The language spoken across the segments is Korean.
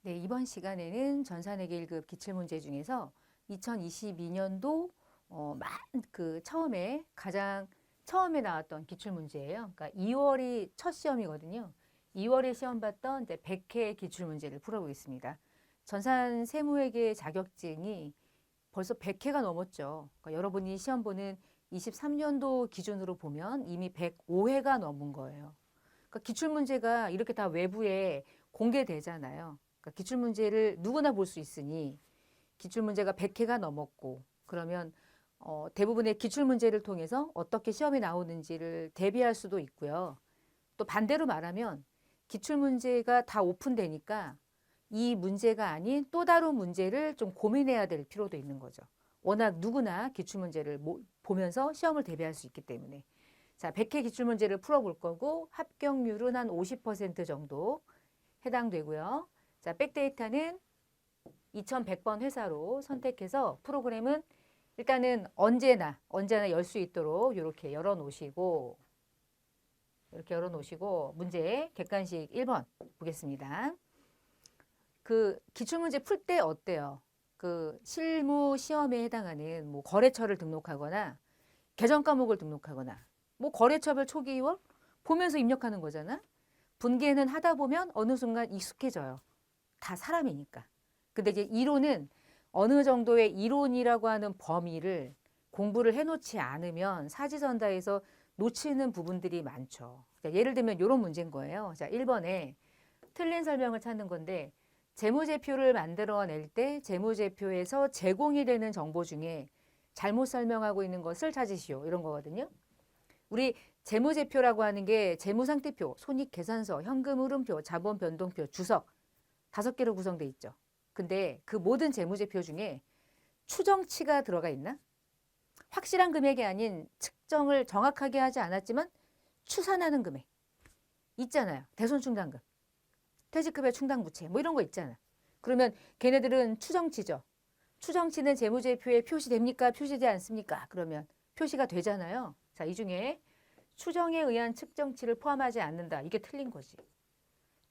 네, 이번 시간에는 전산회계 1급 기출문제 중에서 2022년도 처음에 가장 처음에 나왔던 기출문제예요. 그러니까 2월이 첫 시험이거든요. 2월에 시험 봤던 이제 100회 기출문제를 풀어보겠습니다. 전산 세무회계 자격증이 벌써 100회가 넘었죠. 그러니까 여러분이 시험 보는 23년도 기준으로 보면 이미 105회가 넘은 거예요. 그러니까 기출문제가 이렇게 다 외부에 공개되잖아요. 그러니까 기출문제를 누구나 볼 수 있으니 기출문제가 100회가 넘었고 그러면 대부분의 기출문제를 통해서 어떻게 시험이 나오는지를 대비할 수도 있고요. 또 반대로 말하면 기출문제가 다 오픈되니까 이 문제가 아닌 또 다른 문제를 좀 고민해야 될 필요도 있는 거죠. 워낙 누구나 기출문제를 보면서 시험을 대비할 수 있기 때문에. 자, 100회 기출문제를 풀어볼 거고 합격률은 한 50% 정도 해당되고요. 자, 백데이터는 2100번 회사로 선택해서 프로그램은 일단은 언제나 열 수 있도록 이렇게 열어놓으시고 문제 객관식 1번 보겠습니다. 그 기출문제 풀 때 어때요? 그 실무 시험에 해당하는 뭐 거래처를 등록하거나 계정 과목을 등록하거나 뭐 거래처별 초기월 보면서 입력하는 거잖아. 분계는 하다 보면 어느 순간 익숙해져요. 다 사람이니까. 근데 이제 이론은 어느 정도의 이론이라고 하는 범위를 공부를 해놓지 않으면 사지선다에서 놓치는 부분들이 많죠. 그러니까 예를 들면 이런 문제인 거예요. 자, 1번에 틀린 설명을 찾는 건데 재무제표를 만들어낼 때 재무제표에서 제공이 되는 정보 중에 잘못 설명하고 있는 것을 찾으시오. 이런 거거든요. 우리 재무제표라고 하는 게 재무상태표, 손익계산서, 현금흐름표, 자본변동표, 주석 5개로 구성돼 있죠. 근데 그 모든 재무제표 중에 추정치가 들어가 있나? 확실한 금액이 아닌 측정을 정확하게 하지 않았지만 추산하는 금액 있잖아요. 대손충당금, 퇴직급여 충당부채 뭐 이런 거 있잖아. 그러면 걔네들은 추정치죠. 추정치는 재무제표에 표시됩니까? 표시되지 않습니까? 그러면 표시가 되잖아요. 자, 이 중에 추정에 의한 측정치를 포함하지 않는다. 이게 틀린 거지.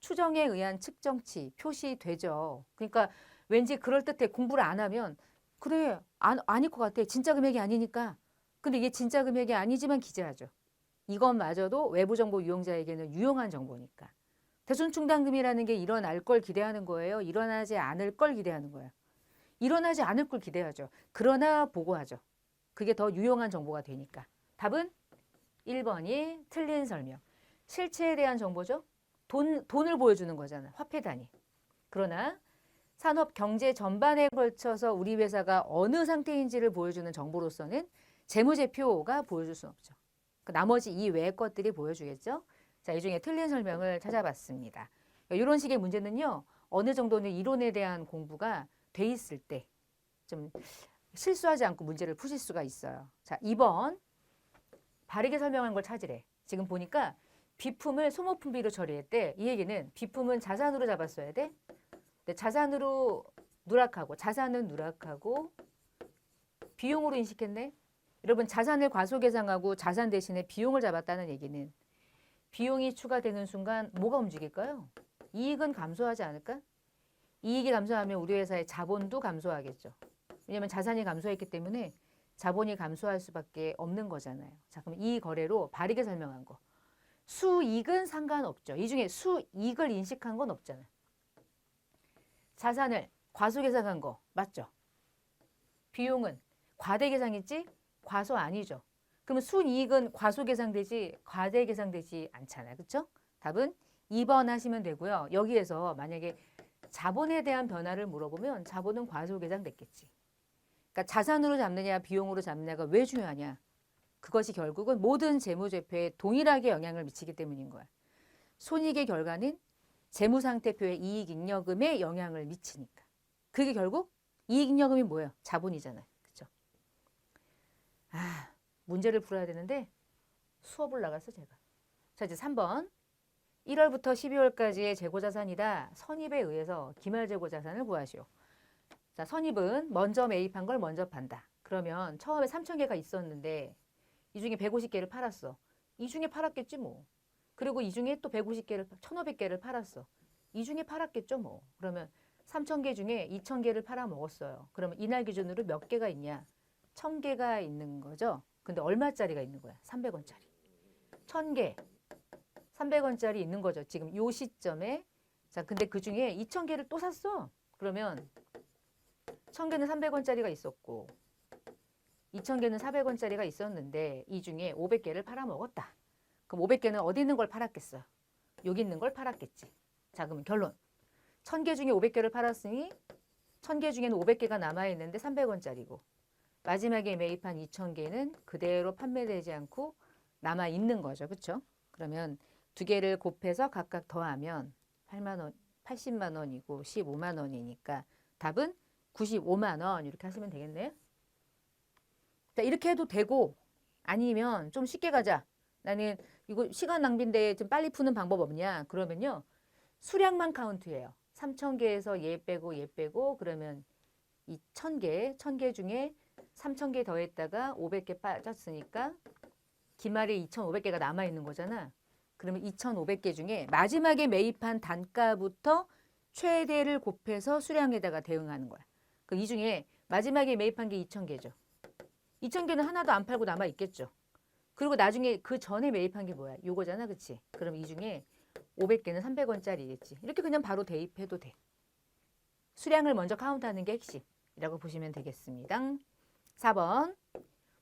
추정에 의한 측정치 표시되죠. 그러니까 왠지 그럴듯해. 공부를 안 하면 그래 아닐 것 같아. 진짜 금액이 아니니까. 근데 이게 진짜 금액이 아니지만 기재하죠. 이것마저도 외부 정보 이용자에게는 유용한 정보니까. 대손충당금이라는 게 일어날 걸 기대하는 거예요. 일어나지 않을 걸 기대하는 거예요. 일어나지 않을 걸 기대하죠. 그러나 보고하죠. 그게 더 유용한 정보가 되니까. 답은 1번이 틀린 설명. 실체에 대한 정보죠. 돈을 보여주는 거잖아. 화폐 단위. 그러나 산업 경제 전반에 걸쳐서 우리 회사가 어느 상태인지를 보여주는 정보로서는 재무제표가 보여줄 수는 없죠. 나머지 이 외의 것들이 보여주겠죠. 자, 이 중에 틀린 설명을 찾아봤습니다. 이런 식의 문제는요. 어느 정도는 이론에 대한 공부가 돼 있을 때 좀 실수하지 않고 문제를 푸실 수가 있어요. 자, 2번 바르게 설명한 걸 찾으래. 지금 보니까 비품을 소모품비로 처리했대. 이 얘기는 비품은 자산으로 잡았어야 돼. 근데 자산으로 누락하고 자산은 누락하고 비용으로 인식했네. 여러분 자산을 과소계상하고 자산 대신에 비용을 잡았다는 얘기는 비용이 추가되는 순간 뭐가 움직일까요? 이익은 감소하지 않을까? 이익이 감소하면 우리 회사의 자본도 감소하겠죠. 왜냐하면 자산이 감소했기 때문에 자본이 감소할 수밖에 없는 거잖아요. 자, 그럼 이 거래로 바르게 설명한 거. 수익은 상관없죠. 이 중에 수익을 인식한 건 없잖아요. 자산을 과소계상한 거 맞죠? 비용은 과대계상했지? 과소 아니죠. 그러면 순이익은 과소계상되지 과대계상되지 않잖아요. 그렇죠? 답은 2번 하시면 되고요. 여기에서 만약에 자본에 대한 변화를 물어보면 자본은 과소계상됐겠지. 그러니까 자산으로 잡느냐 비용으로 잡느냐가 왜 중요하냐. 그것이 결국은 모든 재무제표에 동일하게 영향을 미치기 때문인 거야. 손익의 결과는 재무상태표의 이익잉여금에 영향을 미치니까. 그게 결국 이익잉여금이 뭐예요? 자본이잖아요. 그렇죠? 문제를 풀어야 되는데 수업을 나갔어 제가. 자, 이제 3번. 1월부터 12월까지의 재고자산이다. 선입에 의해서 기말재고자산을 구하시오. 자, 선입은 먼저 매입한 걸 먼저 판다. 그러면 처음에 3,000개가 있었는데 이 중에 150개를 팔았어. 이 중에 팔았겠지 뭐. 그리고 이 중에 또 150개를, 1,500개를 팔았어. 이 중에 팔았겠죠, 뭐. 그러면 3,000개 중에 2,000개를 팔아먹었어요. 그러면 이날 기준으로 몇 개가 있냐? 1,000개가 있는 거죠. 근데 얼마짜리가 있는 거야? 300원짜리. 1,000개, 300원짜리 있는 거죠. 지금 요 시점에. 자, 근데 그 중에 2,000개를 또 샀어. 그러면 1,000개는 300원짜리가 있었고 2,000개는 400원짜리가 있었는데 이 중에 500개를 팔아먹었다. 그럼 500개는 어디 있는 걸 팔았겠어요? 여기 있는 걸 팔았겠지. 자, 그러면 결론. 1,000개 중에 500개를 팔았으니 1,000개 중에는 500개가 남아있는데 300원짜리고 마지막에 매입한 2,000개는 그대로 판매되지 않고 남아있는 거죠. 그렇죠? 그러면 두 개를 곱해서 각각 더하면 8만 원, 80만 원이고 15만 원이니까 답은 95만 원 이렇게 하시면 되겠네요. 자, 이렇게 해도 되고 아니면 좀 쉽게 가자. 나는 이거 시간 낭비인데 좀 빨리 푸는 방법 없냐? 그러면요. 수량만 카운트해요. 3,000개에서 얘 빼고 그러면 이 1,000개 중에 3,000개 더했다가 500개 빠졌으니까 기말에 2,500개가 남아있는 거잖아. 그러면 2,500개 중에 마지막에 매입한 단가부터 최대를 곱해서 수량에다가 대응하는 거야. 그럼 이 중에 마지막에 매입한 게 2,000개죠. 2,000개는 하나도 안 팔고 남아있겠죠. 그리고 나중에 그 전에 매입한 게 뭐야? 요거잖아. 그치? 그럼 이 중에 500개는 300원짜리겠지. 이렇게 그냥 바로 대입해도 돼. 수량을 먼저 카운트하는 게 핵심이라고 보시면 되겠습니다. 4번.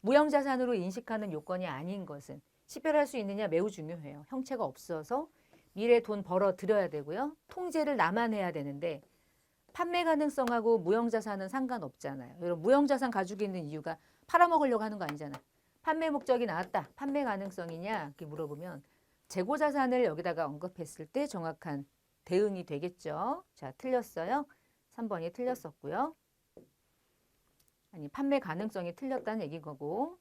무형자산으로 인식하는 요건이 아닌 것은 식별할 수 있느냐 매우 중요해요. 형체가 없어서 미래 돈 벌어 들여야 되고요. 통제를 나만 해야 되는데 판매 가능성하고 무형자산은 상관없잖아요. 여러분 무형자산 가지고 있는 이유가 팔아먹으려고 하는 거 아니잖아. 판매 목적이 나왔다. 판매 가능성이냐 이렇게 물어보면 재고자산을 여기다가 언급했을 때 정확한 대응이 되겠죠. 자, 틀렸어요. 3번이 틀렸었고요. 아니 판매 가능성이 틀렸다는 얘기인 거고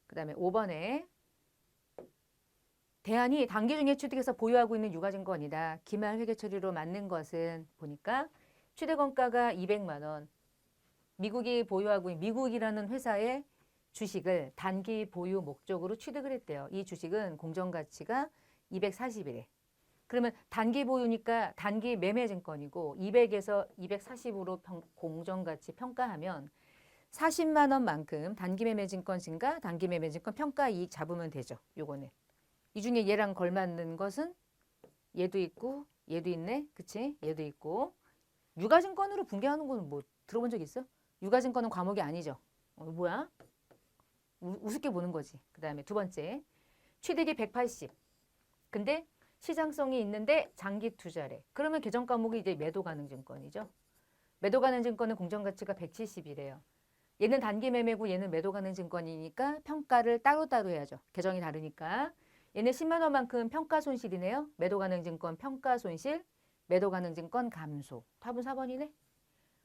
그 다음에 5번에 대안이 단기 중에 취득해서 보유하고 있는 유가증권이다. 기말 회계 처리로 맞는 것은 보니까 취득원가가 200만 원. 미국이 보유하고 있는 미국이라는 회사의 주식을 단기 보유 목적으로 취득을 했대요. 이 주식은 공정가치가 240이래. 그러면 단기 보유니까 단기 매매증권이고 200에서 240으로 공정가치 평가하면 40만 원만큼 단기 매매증권 증가, 단기 매매증권 평가 이익 잡으면 되죠. 요거는. 이 중에 얘랑 걸맞는 것은 얘도 있고 얘도 있네. 그치? 얘도 있고. 유가증권으로 붕괴하는 거는 뭐 들어본 적 있어? 유가증권은 과목이 아니죠. 뭐야? 우습게 보는 거지. 그 다음에 두 번째. 취득이 180. 근데 시장성이 있는데 장기 투자래. 그러면 개정 과목이 이제 매도 가능 증권이죠. 매도 가능 증권은 공정가치가 170이래요. 얘는 단기 매매고 얘는 매도 가능 증권이니까 평가를 따로따로 해야죠. 계정이 다르니까. 얘는 10만 원만큼 평가 손실이네요. 매도 가능 증권 평가 손실, 매도 가능 증권 감소. 답은 4번이네.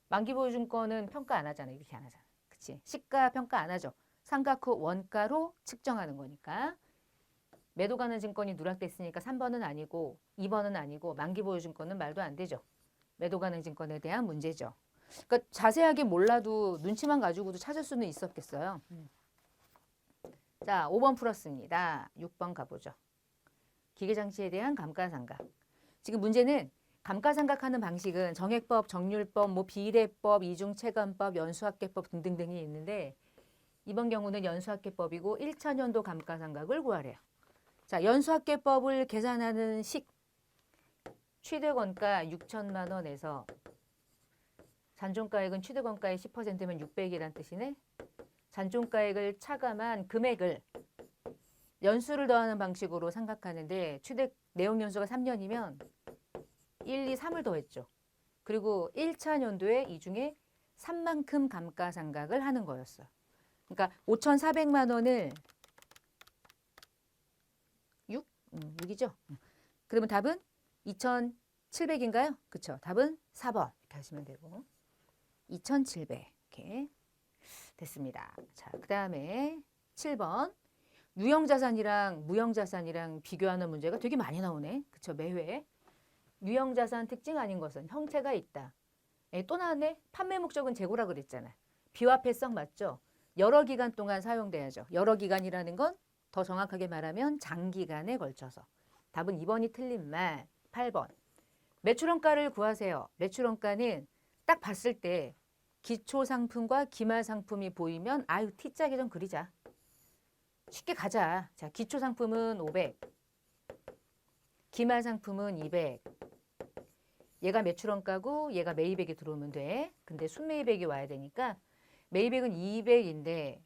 만기 보유 증권은 평가 안 하잖아. 이렇게 안 하잖아. 그치? 시가 평가 안 하죠. 상각 후 원가로 측정하는 거니까. 매도 가능 증권이 누락됐으니까 3번은 아니고 2번은 아니고 만기 보유 증권은 말도 안 되죠. 매도 가능 증권에 대한 문제죠. 그러니까 자세하게 몰라도 눈치만 가지고도 찾을 수는 있었겠어요. 자, 5번 풀었습니다. 6번 가보죠. 기계장치에 대한 감가상각. 지금 문제는 감가상각하는 방식은 정액법, 정률법, 뭐 비례법, 이중체감법, 연수합계법 등등등이 있는데 이번 경우는 연수합계법이고 1차년도 감가상각을 구하래요. 자, 연수합계법을 계산하는 식. 취득원가 6천만 원에서 잔존가액은 취득원가의 10%면 600이란 뜻이네. 잔존가액을 차감한 금액을 연수를 더하는 방식으로 생각하는데 취득 내용 연수가 3년이면 1, 2, 3을 더했죠. 그리고 1차 연도에 이 중에 3만큼 감가상각을 하는 거였어요. 그러니까 5,400만 원을 6이죠. 그러면 답은 2,700인가요? 그렇죠. 답은 4번 이렇게 하시면 되고 2,700 이렇게 됐습니다. 자, 그 다음에 7번 유형자산이랑 무형자산이랑 비교하는 문제가 되게 많이 나오네. 그렇죠. 매회. 유형자산 특징 아닌 것은 형체가 있다. 또 나왔네. 판매 목적은 재고라 그랬잖아. 비화폐성 맞죠? 여러 기간 동안 사용돼야죠. 여러 기간이라는 건 더 정확하게 말하면 장기간에 걸쳐서. 답은 2번이 틀린 말. 8번. 매출원가를 구하세요. 매출원가는 딱 봤을 때 기초상품과 기말상품이 보이면 아유 T자 계정 그리자. 쉽게 가자. 자, 기초상품은 500, 기말상품은 200. 얘가 매출원가고 얘가 매입액이 들어오면 돼. 근데 순매입액이 와야 되니까 매입액은 200인데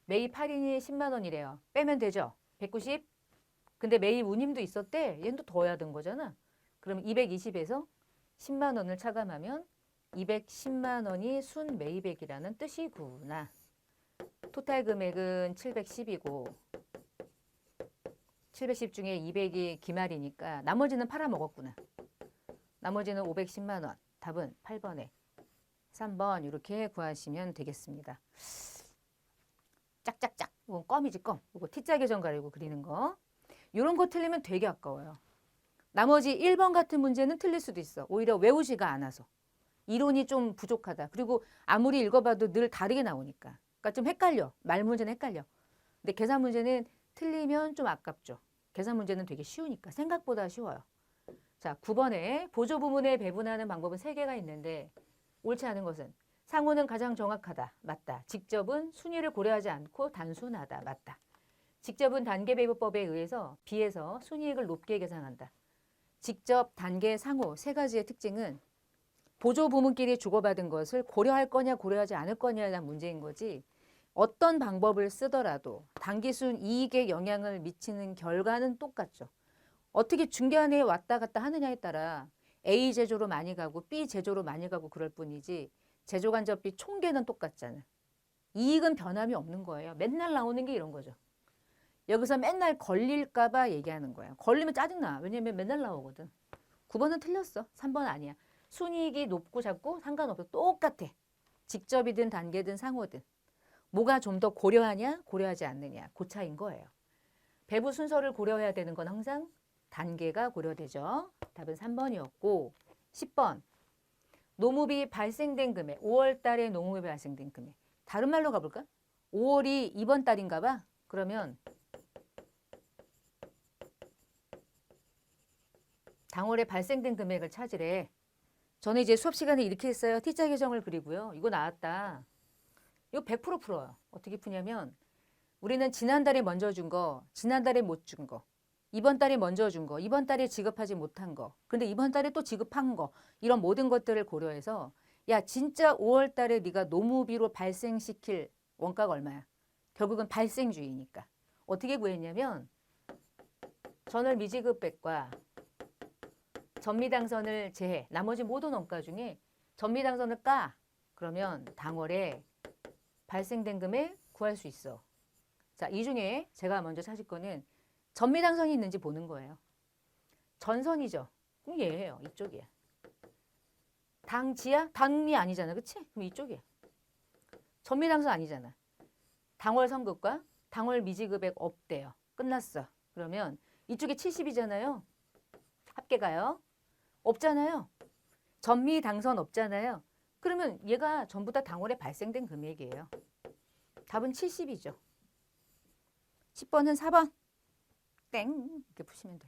매입 할인이 10만 원이래요. 빼면 되죠. 190. 근데 매입 운임도 있었대. 얘는 또 더 해야 된 거잖아. 그럼 220에서 10만 원을 차감하면 210만 원이 순매입액이라는 뜻이구나. 토탈 금액은 710이고 710 중에 200이 기말이니까 나머지는 팔아먹었구나. 나머지는 510만 원. 답은 8번에 3번 이렇게 구하시면 되겠습니다. 짝짝짝. 이건 껌이지 껌. 이거 T자 계정 가리고 그리는 거. 이런 거 틀리면 되게 아까워요. 나머지 1번 같은 문제는 틀릴 수도 있어. 오히려 외우지가 않아서. 이론이 좀 부족하다. 그리고 아무리 읽어봐도 늘 다르게 나오니까. 그러니까 좀 헷갈려. 말 문제는 헷갈려. 근데 계산 문제는 틀리면 좀 아깝죠. 계산 문제는 되게 쉬우니까. 생각보다 쉬워요. 자, 9번에 보조 부문에 배분하는 방법은 3개가 있는데 옳지 않은 것은 상호는 가장 정확하다. 맞다. 직접은 순위를 고려하지 않고 단순하다. 맞다. 직접은 단계 배분법에 의해서 비해서 순이익을 높게 계산한다. 직접, 단계, 상호 3가지의 특징은 보조 부문끼리 주고받은 것을 고려할 거냐 고려하지 않을 거냐에 대한 문제인 거지 어떤 방법을 쓰더라도 단기순 이익에 영향을 미치는 결과는 똑같죠. 어떻게 중간에 왔다 갔다 하느냐에 따라 A 제조로 많이 가고 B 제조로 많이 가고 그럴 뿐이지 제조간접비 총계는 똑같잖아. 이익은 변함이 없는 거예요. 맨날 나오는 게 이런 거죠. 여기서 맨날 걸릴까 봐 얘기하는 거예요. 걸리면 짜증나. 왜냐면 맨날 나오거든. 9번은 틀렸어. 3번 아니야. 순이익이 높고 작고 상관없어. 똑같아. 직접이든 단계든 상호든. 뭐가 좀 더 고려하냐 고려하지 않느냐 그 차이인 거예요. 배부 순서를 고려해야 되는 건 항상 단계가 고려되죠. 답은 3번이었고 10번 노무비 발생된 금액 5월 달에 노무비 발생된 금액 다른 말로 가볼까? 5월이 이번 달인가 봐. 그러면 당월에 발생된 금액을 찾으래. 저는 이제 수업 시간에 이렇게 했어요. T자 계정을 그리고요. 이거 나왔다. 이거 100% 풀어요. 어떻게 푸냐면 우리는 지난달에 먼저 준 거, 지난달에 못 준 거, 이번 달에 먼저 준 거, 이번 달에 지급하지 못한 거, 근데 이번 달에 또 지급한 거 이런 모든 것들을 고려해서 야 진짜 5월 달에 네가 노무비로 발생시킬 원가가 얼마야? 결국은 발생주의니까. 어떻게 구했냐면 전월 미지급액과 전미당선을 제해 나머지 모든 원가 중에 전미당선을 까 그러면 당월에 발생된 금액 구할 수 있어. 자, 이 중에 제가 먼저 찾을 거는 전미당선이 있는지 보는 거예요. 전선이죠. 그럼 얘예요. 이쪽이야. 당지야? 당이 아니잖아. 그치? 그럼 이쪽이야. 전미당선 아니잖아. 당월 선급과 당월 미지급액 없대요. 끝났어. 그러면 이쪽에 70이잖아요. 합계가요. 없잖아요. 전미당선 없잖아요. 그러면 얘가 전부 다 당월에 발생된 금액이에요. 답은 70이죠. 10번은 4번. 땡. 이렇게 푸시면 돼.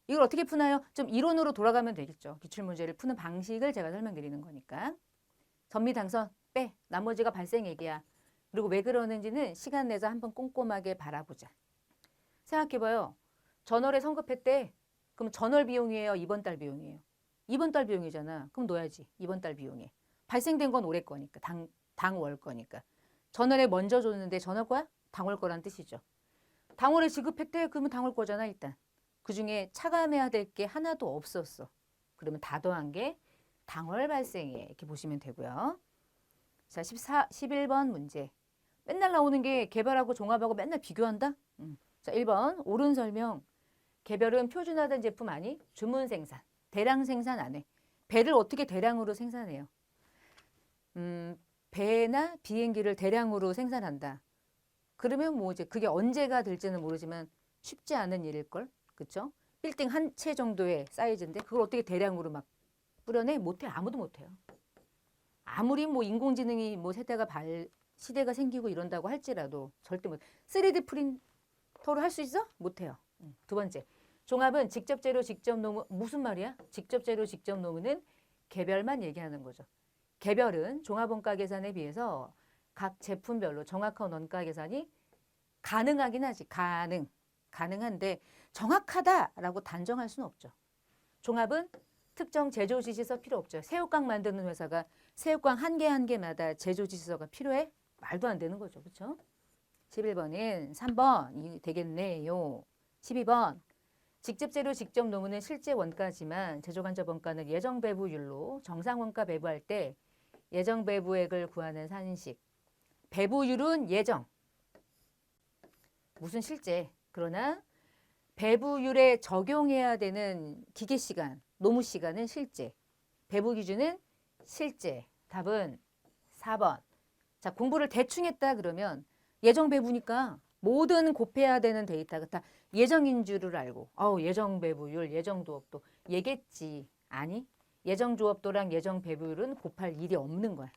이걸 어떻게 푸나요? 좀 이론으로 돌아가면 되겠죠. 기출문제를 푸는 방식을 제가 설명드리는 거니까. 전미당선 빼. 나머지가 발생액이야. 그리고 왜 그러는지는 시간 내서 한번 꼼꼼하게 바라보자. 생각해봐요. 전월에 선급했대. 그럼 전월 비용이에요? 이번 달 비용이에요? 이번 달 비용이잖아. 그럼 넣어야지. 이번 달 비용에. 발생된 건 올해 거니까. 당월 거니까. 전월에 먼저 줬는데 전월 거야? 당월 거란 뜻이죠. 당월에 지급했대. 그러면 당월 거잖아 일단. 그중에 차감해야 될 게 하나도 없었어. 그러면 다 더한 게 당월 발생에 이렇게 보시면 되고요. 자, 11번 문제. 맨날 나오는 게 개별하고 종합하고 맨날 비교한다? 자, 1번 옳은 설명. 개별은 표준화된 제품 아니? 주문 생산. 대량 생산 안 해. 배를 어떻게 대량으로 생산해요? 배나 비행기를 대량으로 생산한다. 그러면 뭐 이제 그게 언제가 될지는 모르지만 쉽지 않은 일일걸. 그쵸? 빌딩 한 채 정도의 사이즈인데 그걸 어떻게 대량으로 막 뿌려내? 못해. 아무도 못해요. 아무리 뭐 인공지능이 뭐 시대가 생기고 이런다고 할지라도 절대 못. 3D 프린터로 할 수 있어? 못해요. 두 번째. 종합은 직접 재료 직접 노무 무슨 말이야? 직접 재료 직접 노무는 개별만 얘기하는 거죠. 개별은 종합원가 계산에 비해서 각 제품별로 정확한 원가 계산이 가능하긴 하지. 가능한데 정확하다라고 단정할 수는 없죠. 종합은 특정 제조 지시서 필요 없죠. 새우깡 만드는 회사가 새우깡 한 개 한 개마다 제조 지시서가 필요해? 말도 안 되는 거죠. 그렇죠? 11번은 3번이 되겠네요. 12번. 직접 재료 직접 노무는 실제 원가지만 제조 간접 원가는 예정 배부율로 정상 원가 배부할 때 예정 배부액을 구하는 산식. 배부율은 예정. 무슨 실제. 그러나 배부율에 적용해야 되는 기계 시간, 노무 시간은 실제. 배부 기준은 실제. 답은 4번. 자, 공부를 대충 했다 그러면 예정 배부니까 모든 곱해야 되는 데이터가 다 예정인 줄을 알고 예정 배부율, 예정 조업도 얘겠지. 아니, 예정 조업도랑 예정 배부율은 곱할 일이 없는 거야.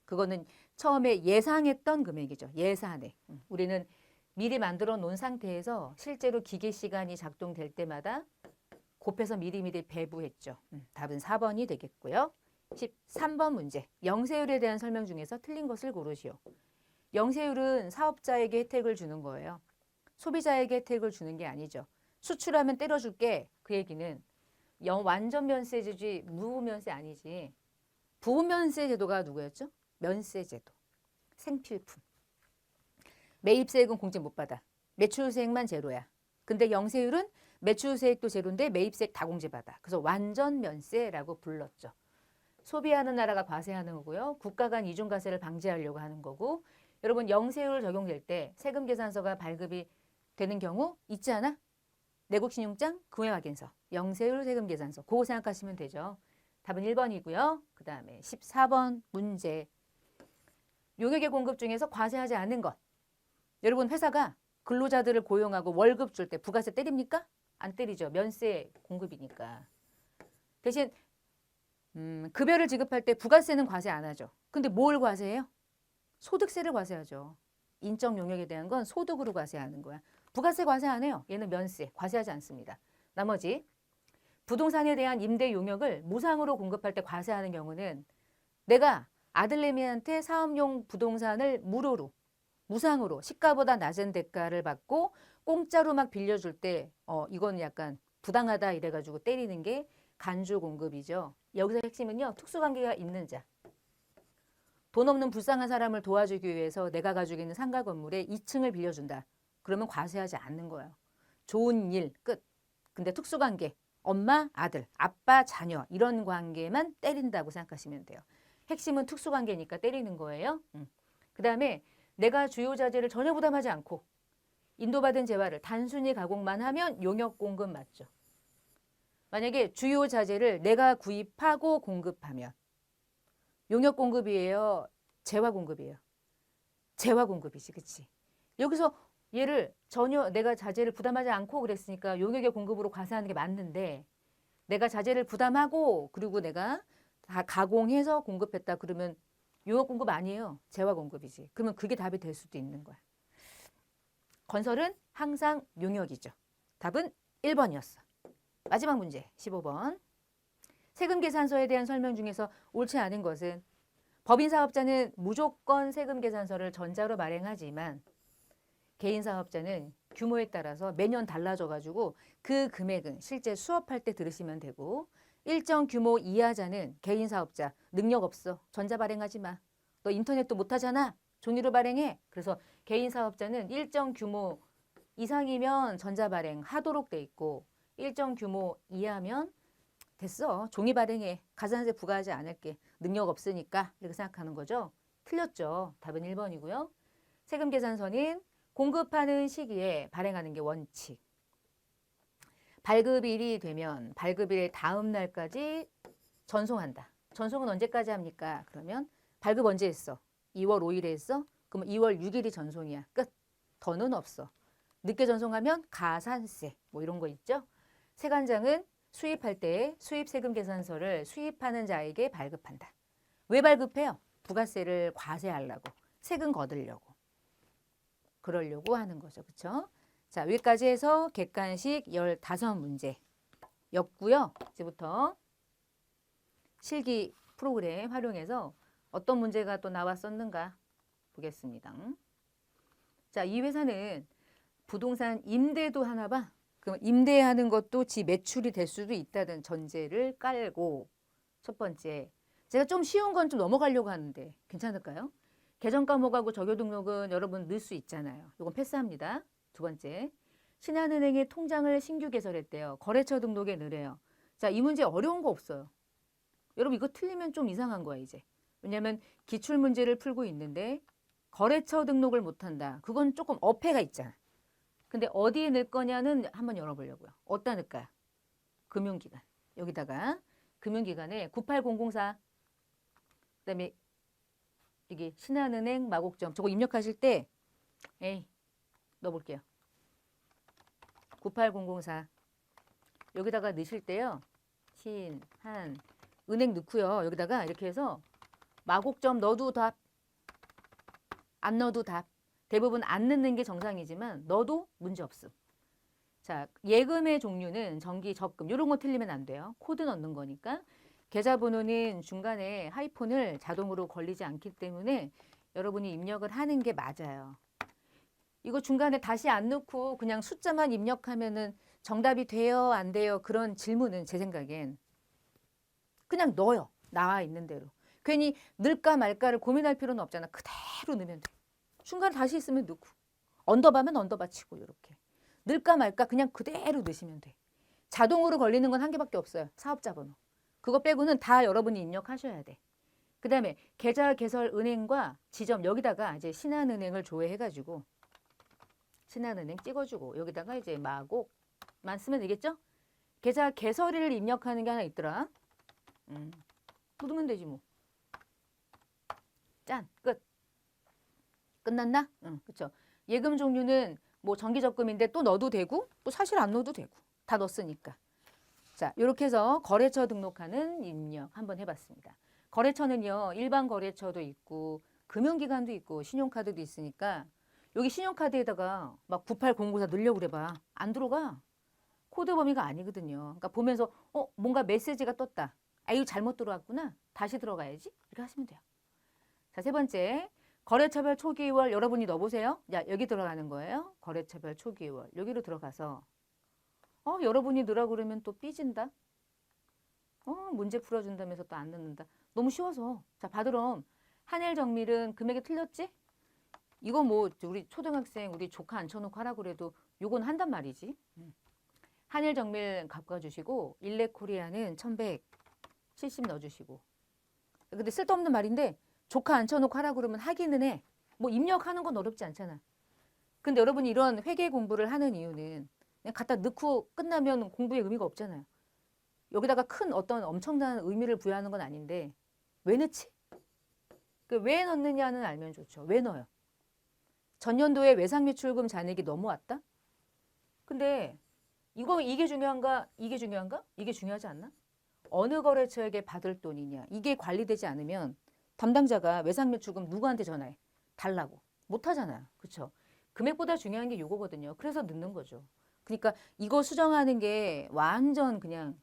그거는 처음에 예상했던 금액이죠. 예산에. 우리는 미리 만들어 놓은 상태에서 실제로 기계 시간이 작동될 때마다 곱해서 미리미리 배부했죠. 답은 4번이 되겠고요. 13번 문제. 영세율에 대한 설명 중에서 틀린 것을 고르시오. 영세율은 사업자에게 혜택을 주는 거예요. 소비자에게 혜택을 주는 게 아니죠. 수출하면 때려줄게. 그 얘기는 완전 면세제지 무면세 아니지. 부면세 제도가 누구였죠? 면세 제도. 생필품. 매입세액은 공제 못 받아. 매출세액만 제로야. 근데 영세율은 매출세액도 제로인데 매입세액 다 공제받아. 그래서 완전 면세라고 불렀죠. 소비하는 나라가 과세하는 거고요. 국가 간 이중 과세를 방지하려고 하는 거고. 여러분 영세율 적용될 때 세금 계산서가 발급이 되는 경우 있지 않아? 내국신용장, 금액확인서, 영세율 세금 계산서. 그거 생각하시면 되죠. 답은 1번이고요. 그 다음에 14번 문제. 용역의 공급 중에서 과세하지 않는 것. 여러분 회사가 근로자들을 고용하고 월급 줄 때 부가세 때립니까? 안 때리죠. 면세 공급이니까. 대신 급여를 지급할 때 부가세는 과세 안 하죠. 근데 뭘 과세해요? 소득세를 과세하죠. 인적 용역에 대한 건 소득으로 과세하는 거야. 부가세 과세 안 해요. 얘는 면세, 과세하지 않습니다. 나머지 부동산에 대한 임대 용역을 무상으로 공급할 때 과세하는 경우는 내가 아들내미한테 사업용 부동산을 무료로, 무상으로 시가보다 낮은 대가를 받고 공짜로 막 빌려줄 때 이건 약간 부당하다 이래가지고 때리는 게 간주 공급이죠. 여기서 핵심은요. 특수관계가 있는 자. 돈 없는 불쌍한 사람을 도와주기 위해서 내가 가지고 있는 상가 건물에 2층을 빌려준다. 그러면 과세하지 않는 거예요. 좋은 일, 끝. 근데 특수관계, 엄마, 아들, 아빠, 자녀 이런 관계만 때린다고 생각하시면 돼요. 핵심은 특수관계니까 때리는 거예요. 그 다음에 내가 주요 자재를 전혀 부담하지 않고 인도받은 재화를 단순히 가공만 하면 용역 공급 맞죠. 만약에 주요 자재를 내가 구입하고 공급하면 용역 공급이에요? 재화 공급이에요? 재화 공급이지, 그치? 여기서 얘를 전혀 내가 자재를 부담하지 않고 그랬으니까 용역의 공급으로 과세하는 게 맞는데 내가 자재를 부담하고 그리고 내가 다 가공해서 공급했다 그러면 용역 공급 아니에요. 재화 공급이지. 그러면 그게 답이 될 수도 있는 거야. 건설은 항상 용역이죠. 답은 1번이었어. 마지막 문제 15번. 세금 계산서에 대한 설명 중에서 옳지 않은 것은 법인 사업자는 무조건 세금 계산서를 전자로 발행하지만 개인 사업자는 규모에 따라서 매년 달라져가지고 그 금액은 실제 수업할 때 들으시면 되고 일정 규모 이하자는 개인 사업자 능력 없어. 전자 발행하지 마. 너 인터넷도 못하잖아. 종이로 발행해. 그래서 개인 사업자는 일정 규모 이상이면 전자 발행하도록 돼 있고 일정 규모 이하면 됐어. 종이 발행해. 가산세 부과하지 않을게. 능력 없으니까 이렇게 생각하는 거죠. 틀렸죠. 답은 1번이고요. 세금 계산서는 공급하는 시기에 발행하는 게 원칙. 발급일이 되면 발급일의 다음 날까지 전송한다. 전송은 언제까지 합니까? 그러면 발급 언제 했어? 2월 5일에 했어? 그러면 2월 6일이 전송이야. 끝. 더는 없어. 늦게 전송하면 가산세 뭐 이런 거 있죠. 세관장은 수입할 때 수입세금 계산서를 수입하는 자에게 발급한다. 왜 발급해요? 부가세를 과세하려고. 세금 거두려고. 그러려고 하는 거죠. 그렇죠? 자, 자, 여기까지 해서 객관식 15문제였고요. 이제부터 실기 프로그램 활용해서 어떤 문제가 또 나왔었는가 보겠습니다. 자, 이 회사는 부동산 임대도 하나 봐. 그럼 임대하는 것도 지 매출이 될 수도 있다는 전제를 깔고 첫 번째, 제가 좀 쉬운 건 좀 넘어가려고 하는데 괜찮을까요? 개정 과목하고 적용 등록은 여러분 넣을 수 있잖아요. 이건 패스합니다. 두 번째, 신한은행의 통장을 신규 개설했대요. 거래처 등록에 넣으래요. 자, 이 문제 어려운 거 없어요. 여러분 이거 틀리면 좀 이상한 거야 이제. 왜냐하면 기출 문제를 풀고 있는데 거래처 등록을 못한다. 그건 조금 어폐가 있잖아. 근데 어디에 넣을 거냐는 한번 열어보려고요. 어디다 넣을까요? 금융기관. 여기다가 금융기관에 98004 그다음에 여기 신한은행 마곡점 저거 입력하실 때 넣어볼게요. 98004 여기다가 넣으실 때요. 신한은행 넣고요. 여기다가 이렇게 해서 마곡점 넣어도 답, 안 넣어도 답. 대부분 안 넣는 게 정상이지만 넣어도 문제 없음. 자, 예금의 종류는 정기, 적금 이런 거 틀리면 안 돼요. 코드 넣는 거니까. 계좌번호는 중간에 하이폰을 자동으로 걸리지 않기 때문에 여러분이 입력을 하는 게 맞아요. 이거 중간에 다시 안 넣고 그냥 숫자만 입력하면은 정답이 돼요, 안 돼요? 그런 질문은 제 생각엔 그냥 넣어요. 나와 있는 대로. 괜히 넣을까 말까를 고민할 필요는 없잖아. 그대로 넣으면 돼. 중간에 다시 있으면 넣고 언더바면 언더바 치고 이렇게. 넣을까 말까 그냥 그대로 넣으시면 돼. 자동으로 걸리는 건 한 개밖에 없어요. 사업자 번호. 그거 빼고는 다 여러분이 입력하셔야 돼. 그 다음에 계좌 개설 은행과 지점 여기다가 이제 신한은행을 조회해가지고 신한은행 찍어주고 여기다가 이제 마곡만 쓰면 되겠죠? 계좌 개설일을 입력하는 게 하나 있더라. 누르면 되지 뭐. 짠, 끝. 끝났나? 응, 그쵸. 예금 종류는 뭐 정기적금인데 또 넣어도 되고 또 사실 안 넣어도 되고 다 넣었으니까. 자, 이렇게 해서 거래처 등록하는 입력 한번 해봤습니다. 거래처는요, 일반 거래처도 있고 금융기관도 있고 신용카드도 있으니까 여기 신용카드에다가 막 98094 넣으려고 그래봐. 안 들어가. 코드 범위가 아니거든요. 그러니까 보면서 뭔가 메시지가 떴다. 아, 이거 잘못 들어왔구나. 다시 들어가야지. 이렇게 하시면 돼요. 자, 세 번째. 거래처별 초기월 여러분이 넣어보세요. 야, 여기 들어가는 거예요. 거래처별 초기월. 여기로 들어가서 여러분이 넣으라고 그러면 또 삐진다. 문제 풀어준다면서 또 안 넣는다. 너무 쉬워서. 자, 바드럼 한일정밀은 금액이 틀렸지? 이거 뭐 우리 초등학생 우리 조카 앉혀놓고 하라고 그래도 요건 한단 말이지. 한일정밀 바꿔주시고 일레코리아는 1170 넣어주시고. 근데 쓸데없는 말인데 조카 앉혀놓고 하라고 그러면 하기는 해. 뭐 입력하는 건 어렵지 않잖아. 근데 여러분이 이런 회계 공부를 하는 이유는 그냥 갖다 넣고 끝나면 공부에 의미가 없잖아요. 여기다가 큰 어떤 엄청난 의미를 부여하는 건 아닌데 왜 넣지? 왜 넣느냐는 알면 좋죠. 왜 넣어요? 전년도에 외상매출금 잔액이 넘어왔다? 근데 이게 중요한가? 이게 중요한가? 이게 중요하지 않나? 어느 거래처에게 받을 돈이냐? 이게 관리되지 않으면 담당자가 외상매출금 누구한테 전화해? 달라고. 못하잖아요. 그렇죠? 금액보다 중요한 게 요거거든요. 그래서 넣는 거죠. 그러니까 이거 수정하는 게 완전 그냥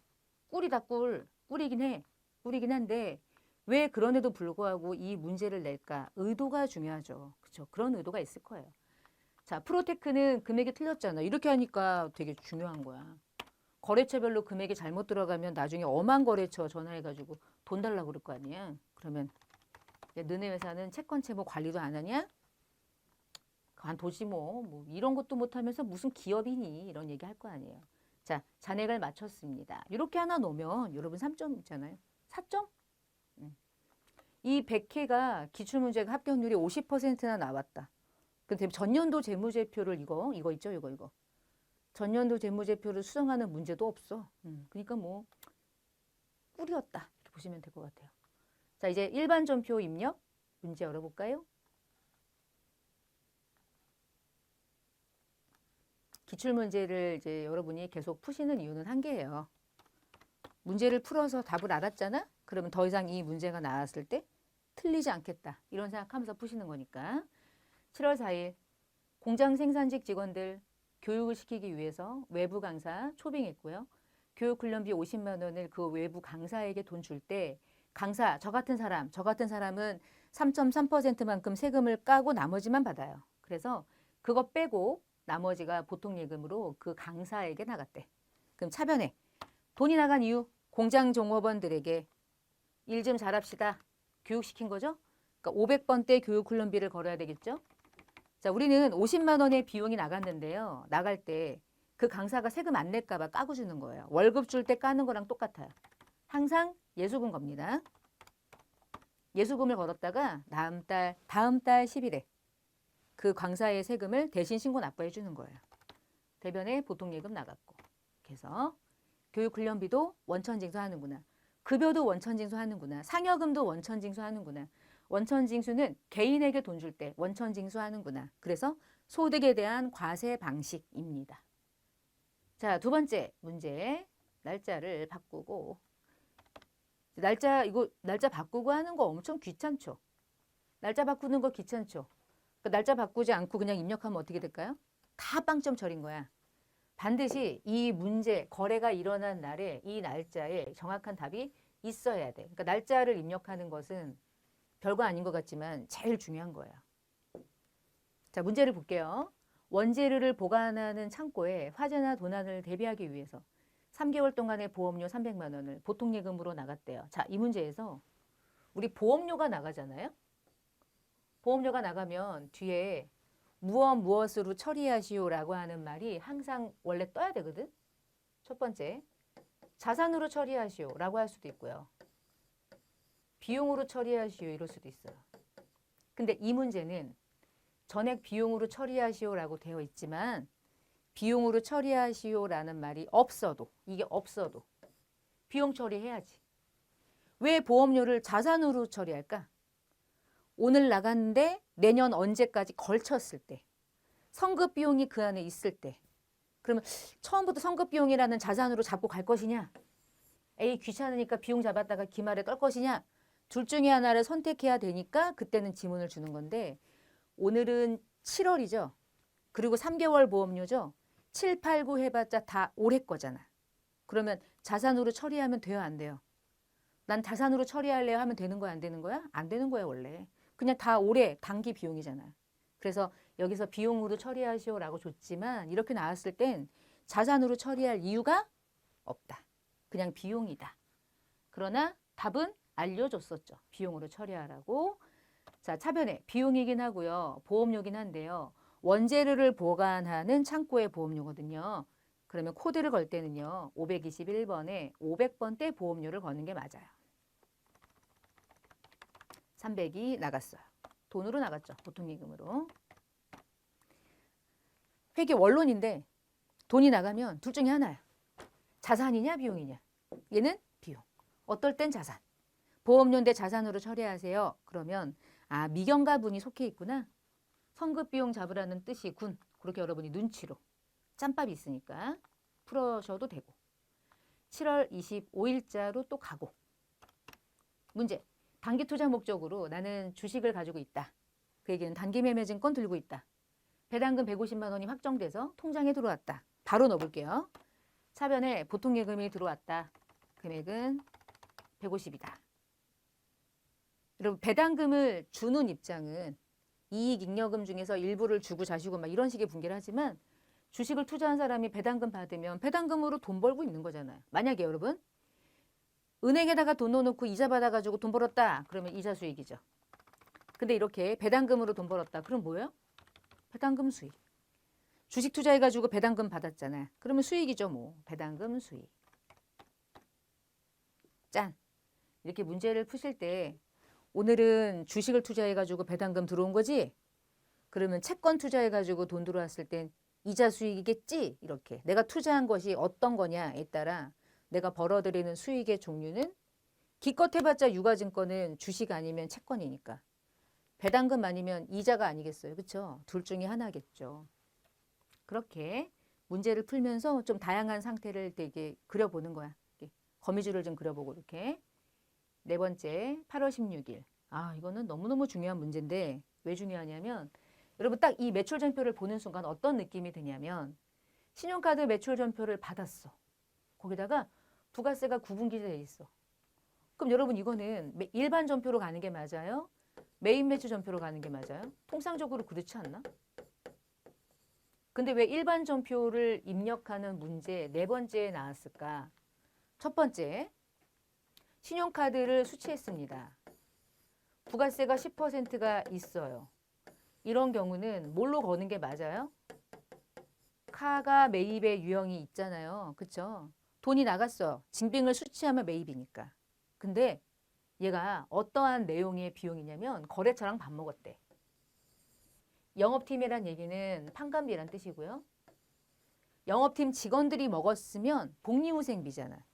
꿀이다 꿀. 꿀이긴 해. 꿀이긴 한데 왜 그런에도 불구하고 이 문제를 낼까? 의도가 중요하죠. 그렇죠? 그런 의도가 있을 거예요. 자, 프로테크는 금액이 틀렸잖아. 이렇게 하니까 되게 중요한 거야. 거래처별로 금액이 잘못 들어가면 나중에 엄한 거래처 전화해가지고 돈 달라고 그럴 거 아니야. 그러면 너네 회사는 채권 채무 관리도 안 하냐? 관도지 뭐 이런 것도 못하면서 무슨 기업이니? 이런 얘기 할 거 아니에요. 자, 잔액을 맞췄습니다. 이렇게 하나 놓으면 여러분 3점 있잖아요. 4점? 이 100회가 기출문제가 합격률이 50%나 나왔다. 근데 전년도 재무제표를 이거 있죠? 이거. 전년도 재무제표를 수정하는 문제도 없어. 그러니까 뭐 꿀이었다. 이렇게 보시면 될 것 같아요. 자, 이제 일반 전표 입력 문제 열어볼까요? 기출문제를 이제 여러분이 계속 푸시는 이유는 한 개예요. 문제를 풀어서 답을 알았잖아? 그러면 더 이상 이 문제가 나왔을 때 틀리지 않겠다. 이런 생각하면서 푸시는 거니까. 7월 4일 공장 생산직 직원들 교육을 시키기 위해서 외부 강사 초빙했고요. 교육 훈련비 50만 원을 그 외부 강사에게 돈 줄 때 강사 저 같은 사람은 3.3%만큼 세금을 까고 나머지만 받아요. 그래서 그거 빼고 나머지가 보통 예금으로 그 강사에게 나갔대. 그럼 차변에 돈이 나간 이유 공장 종업원들에게 일 좀 잘합시다. 교육시킨 거죠. 그러니까 500번대 교육 훈련비를 걸어야 되겠죠. 자, 우리는 50만 원의 비용이 나갔는데요. 나갈 때 그 강사가 세금 안 낼까 봐 까고 주는 거예요. 월급 줄 때 까는 거랑 똑같아요. 항상 예수금 겁니다. 예수금을 걸었다가 다음 달 10일에 그 강사의 세금을 대신 신고 납부해 주는 거예요. 대변에 보통 예금 나갔고. 그래서 교육 훈련비도 원천 징수하는구나. 급여도 원천 징수하는구나. 상여금도 원천 징수하는구나. 원천 징수는 개인에게 돈 줄 때 원천 징수하는구나. 그래서 소득에 대한 과세 방식입니다. 자, 두 번째 문제. 날짜를 바꾸고. 날짜 바꾸고 하는 거 엄청 귀찮죠? 날짜 바꾸는 거 귀찮죠? 그러니까 날짜 바꾸지 않고 그냥 입력하면 어떻게 될까요? 다 빵점 처리인 거야. 반드시 이 문제, 거래가 일어난 날에 이 날짜에 정확한 답이 있어야 돼. 그러니까 날짜를 입력하는 것은 별거 아닌 것 같지만 제일 중요한 거예요. 자, 문제를 볼게요. 원재료를 보관하는 창고에 화재나 도난을 대비하기 위해서 3개월 동안의 보험료 300만 원을 보통 예금으로 나갔대요. 자, 이 문제에서 우리 보험료가 나가잖아요. 보험료가 나가면 뒤에 무엇으로 처리하시오라고 하는 말이 항상 원래 떠야 되거든. 첫 번째, 자산으로 처리하시오라고 할 수도 있고요. 비용으로 처리하시오 이럴 수도 있어요. 근데 이 문제는 전액 비용으로 처리하시오라고 되어 있지만 비용으로 처리하시오라는 말이 없어도 이게 없어도 비용 처리해야지. 왜 보험료를 자산으로 처리할까? 오늘 나갔는데 내년 언제까지 걸쳤을 때 선급 비용이 그 안에 있을 때 그러면 처음부터 선급 비용이라는 자산으로 잡고 갈 것이냐? 에이 귀찮으니까 비용 잡았다가 기말에 떨 것이냐? 둘 중에 하나를 선택해야 되니까 그때는 지문을 주는 건데 오늘은 7월이죠. 그리고 3개월 보험료죠. 7, 8, 9 해봤자 다 올해 거잖아. 그러면 자산으로 처리하면 돼요, 안 돼요? 난 자산으로 처리할래요 하면 되는 거야, 안 되는 거야? 안 되는 거야, 원래. 그냥 다 올해 단기 비용이잖아. 그래서 여기서 비용으로 처리하시오라고 줬지만 이렇게 나왔을 땐 자산으로 처리할 이유가 없다. 그냥 비용이다. 그러나 답은 알려줬었죠. 비용으로 처리하라고. 자, 차변에 비용이긴 하고요. 보험료긴 한데요. 원재료를 보관하는 창고의 보험료거든요. 그러면 코드를 걸 때는요. 521번에 500번대 보험료를 거는 게 맞아요. 300이 나갔어요. 돈으로 나갔죠. 보통 예금으로. 회계 원론인데 돈이 나가면 둘 중에 하나야. 자산이냐 비용이냐. 얘는 비용. 어떨 땐 자산. 보험료인데 자산으로 처리하세요. 그러면 아 미경가분이 속해 있구나. 선급비용 잡으라는 뜻이 군. 그렇게 여러분이 눈치로 짬밥이 있으니까 풀어셔도 되고 7월 25일자로 또 가고 문제. 단기 투자 목적으로 나는 주식을 가지고 있다. 그 얘기는 단기 매매증권 들고 있다. 배당금 150만 원이 확정돼서 통장에 들어왔다. 바로 넣어볼게요. 차변에 보통 예금이 들어왔다. 금액은 150이다. 여러분 배당금을 주는 입장은 이익잉여금 중에서 일부를 주고 자시고 막 이런 식의 분개를 하지만 주식을 투자한 사람이 배당금 받으면 배당금으로 돈 벌고 있는 거잖아요. 만약에 여러분 은행에다가 돈 넣어놓고 이자 받아가지고 돈 벌었다. 그러면 이자 수익이죠. 근데 이렇게 배당금으로 돈 벌었다. 그럼 뭐예요? 배당금 수익. 주식 투자해가지고 배당금 받았잖아. 그러면 수익이죠 뭐. 배당금 수익. 짠. 이렇게 문제를 푸실 때 오늘은 주식을 투자해가지고 배당금 들어온 거지? 그러면 채권 투자해가지고 돈 들어왔을 땐 이자 수익이겠지? 이렇게. 내가 투자한 것이 어떤 거냐에 따라 내가 벌어들이는 수익의 종류는 기껏 해봤자 유가증권은 주식 아니면 채권이니까. 배당금 아니면 이자가 아니겠어요. 그렇죠? 둘 중에 하나겠죠. 그렇게 문제를 풀면서 좀 다양한 상태를 되게 그려보는 거야. 거미줄을 좀 그려보고 이렇게. 네 번째, 8월 16일. 아, 이거는 너무너무 중요한 문제인데 왜 중요하냐면 여러분 딱 이 매출전표를 보는 순간 어떤 느낌이 드냐면 신용카드 매출 전표를 받았어. 거기다가 부가세가 구분기재돼 있어. 그럼 여러분 이거는 일반 전표로 가는 게 맞아요? 메인 매출 전표로 가는 게 맞아요? 통상적으로 그렇지 않나? 근데 왜 일반 전표를 입력하는 문제 네 번째에 나왔을까? 첫 번째, 신용카드를 수취했습니다. 부가세가 10%가 있어요. 이런 경우는 뭘로 거는 게 맞아요? 카가 매입의 유형이 있잖아요. 그쵸? 돈이 나갔어. 징빙을 수취하면 매입이니까. 근데 얘가 어떠한 내용의 비용이냐면 거래처랑 밥 먹었대. 영업팀이란 얘기는 판관비란 뜻이고요. 영업팀 직원들이 먹었으면 복리후생비잖아.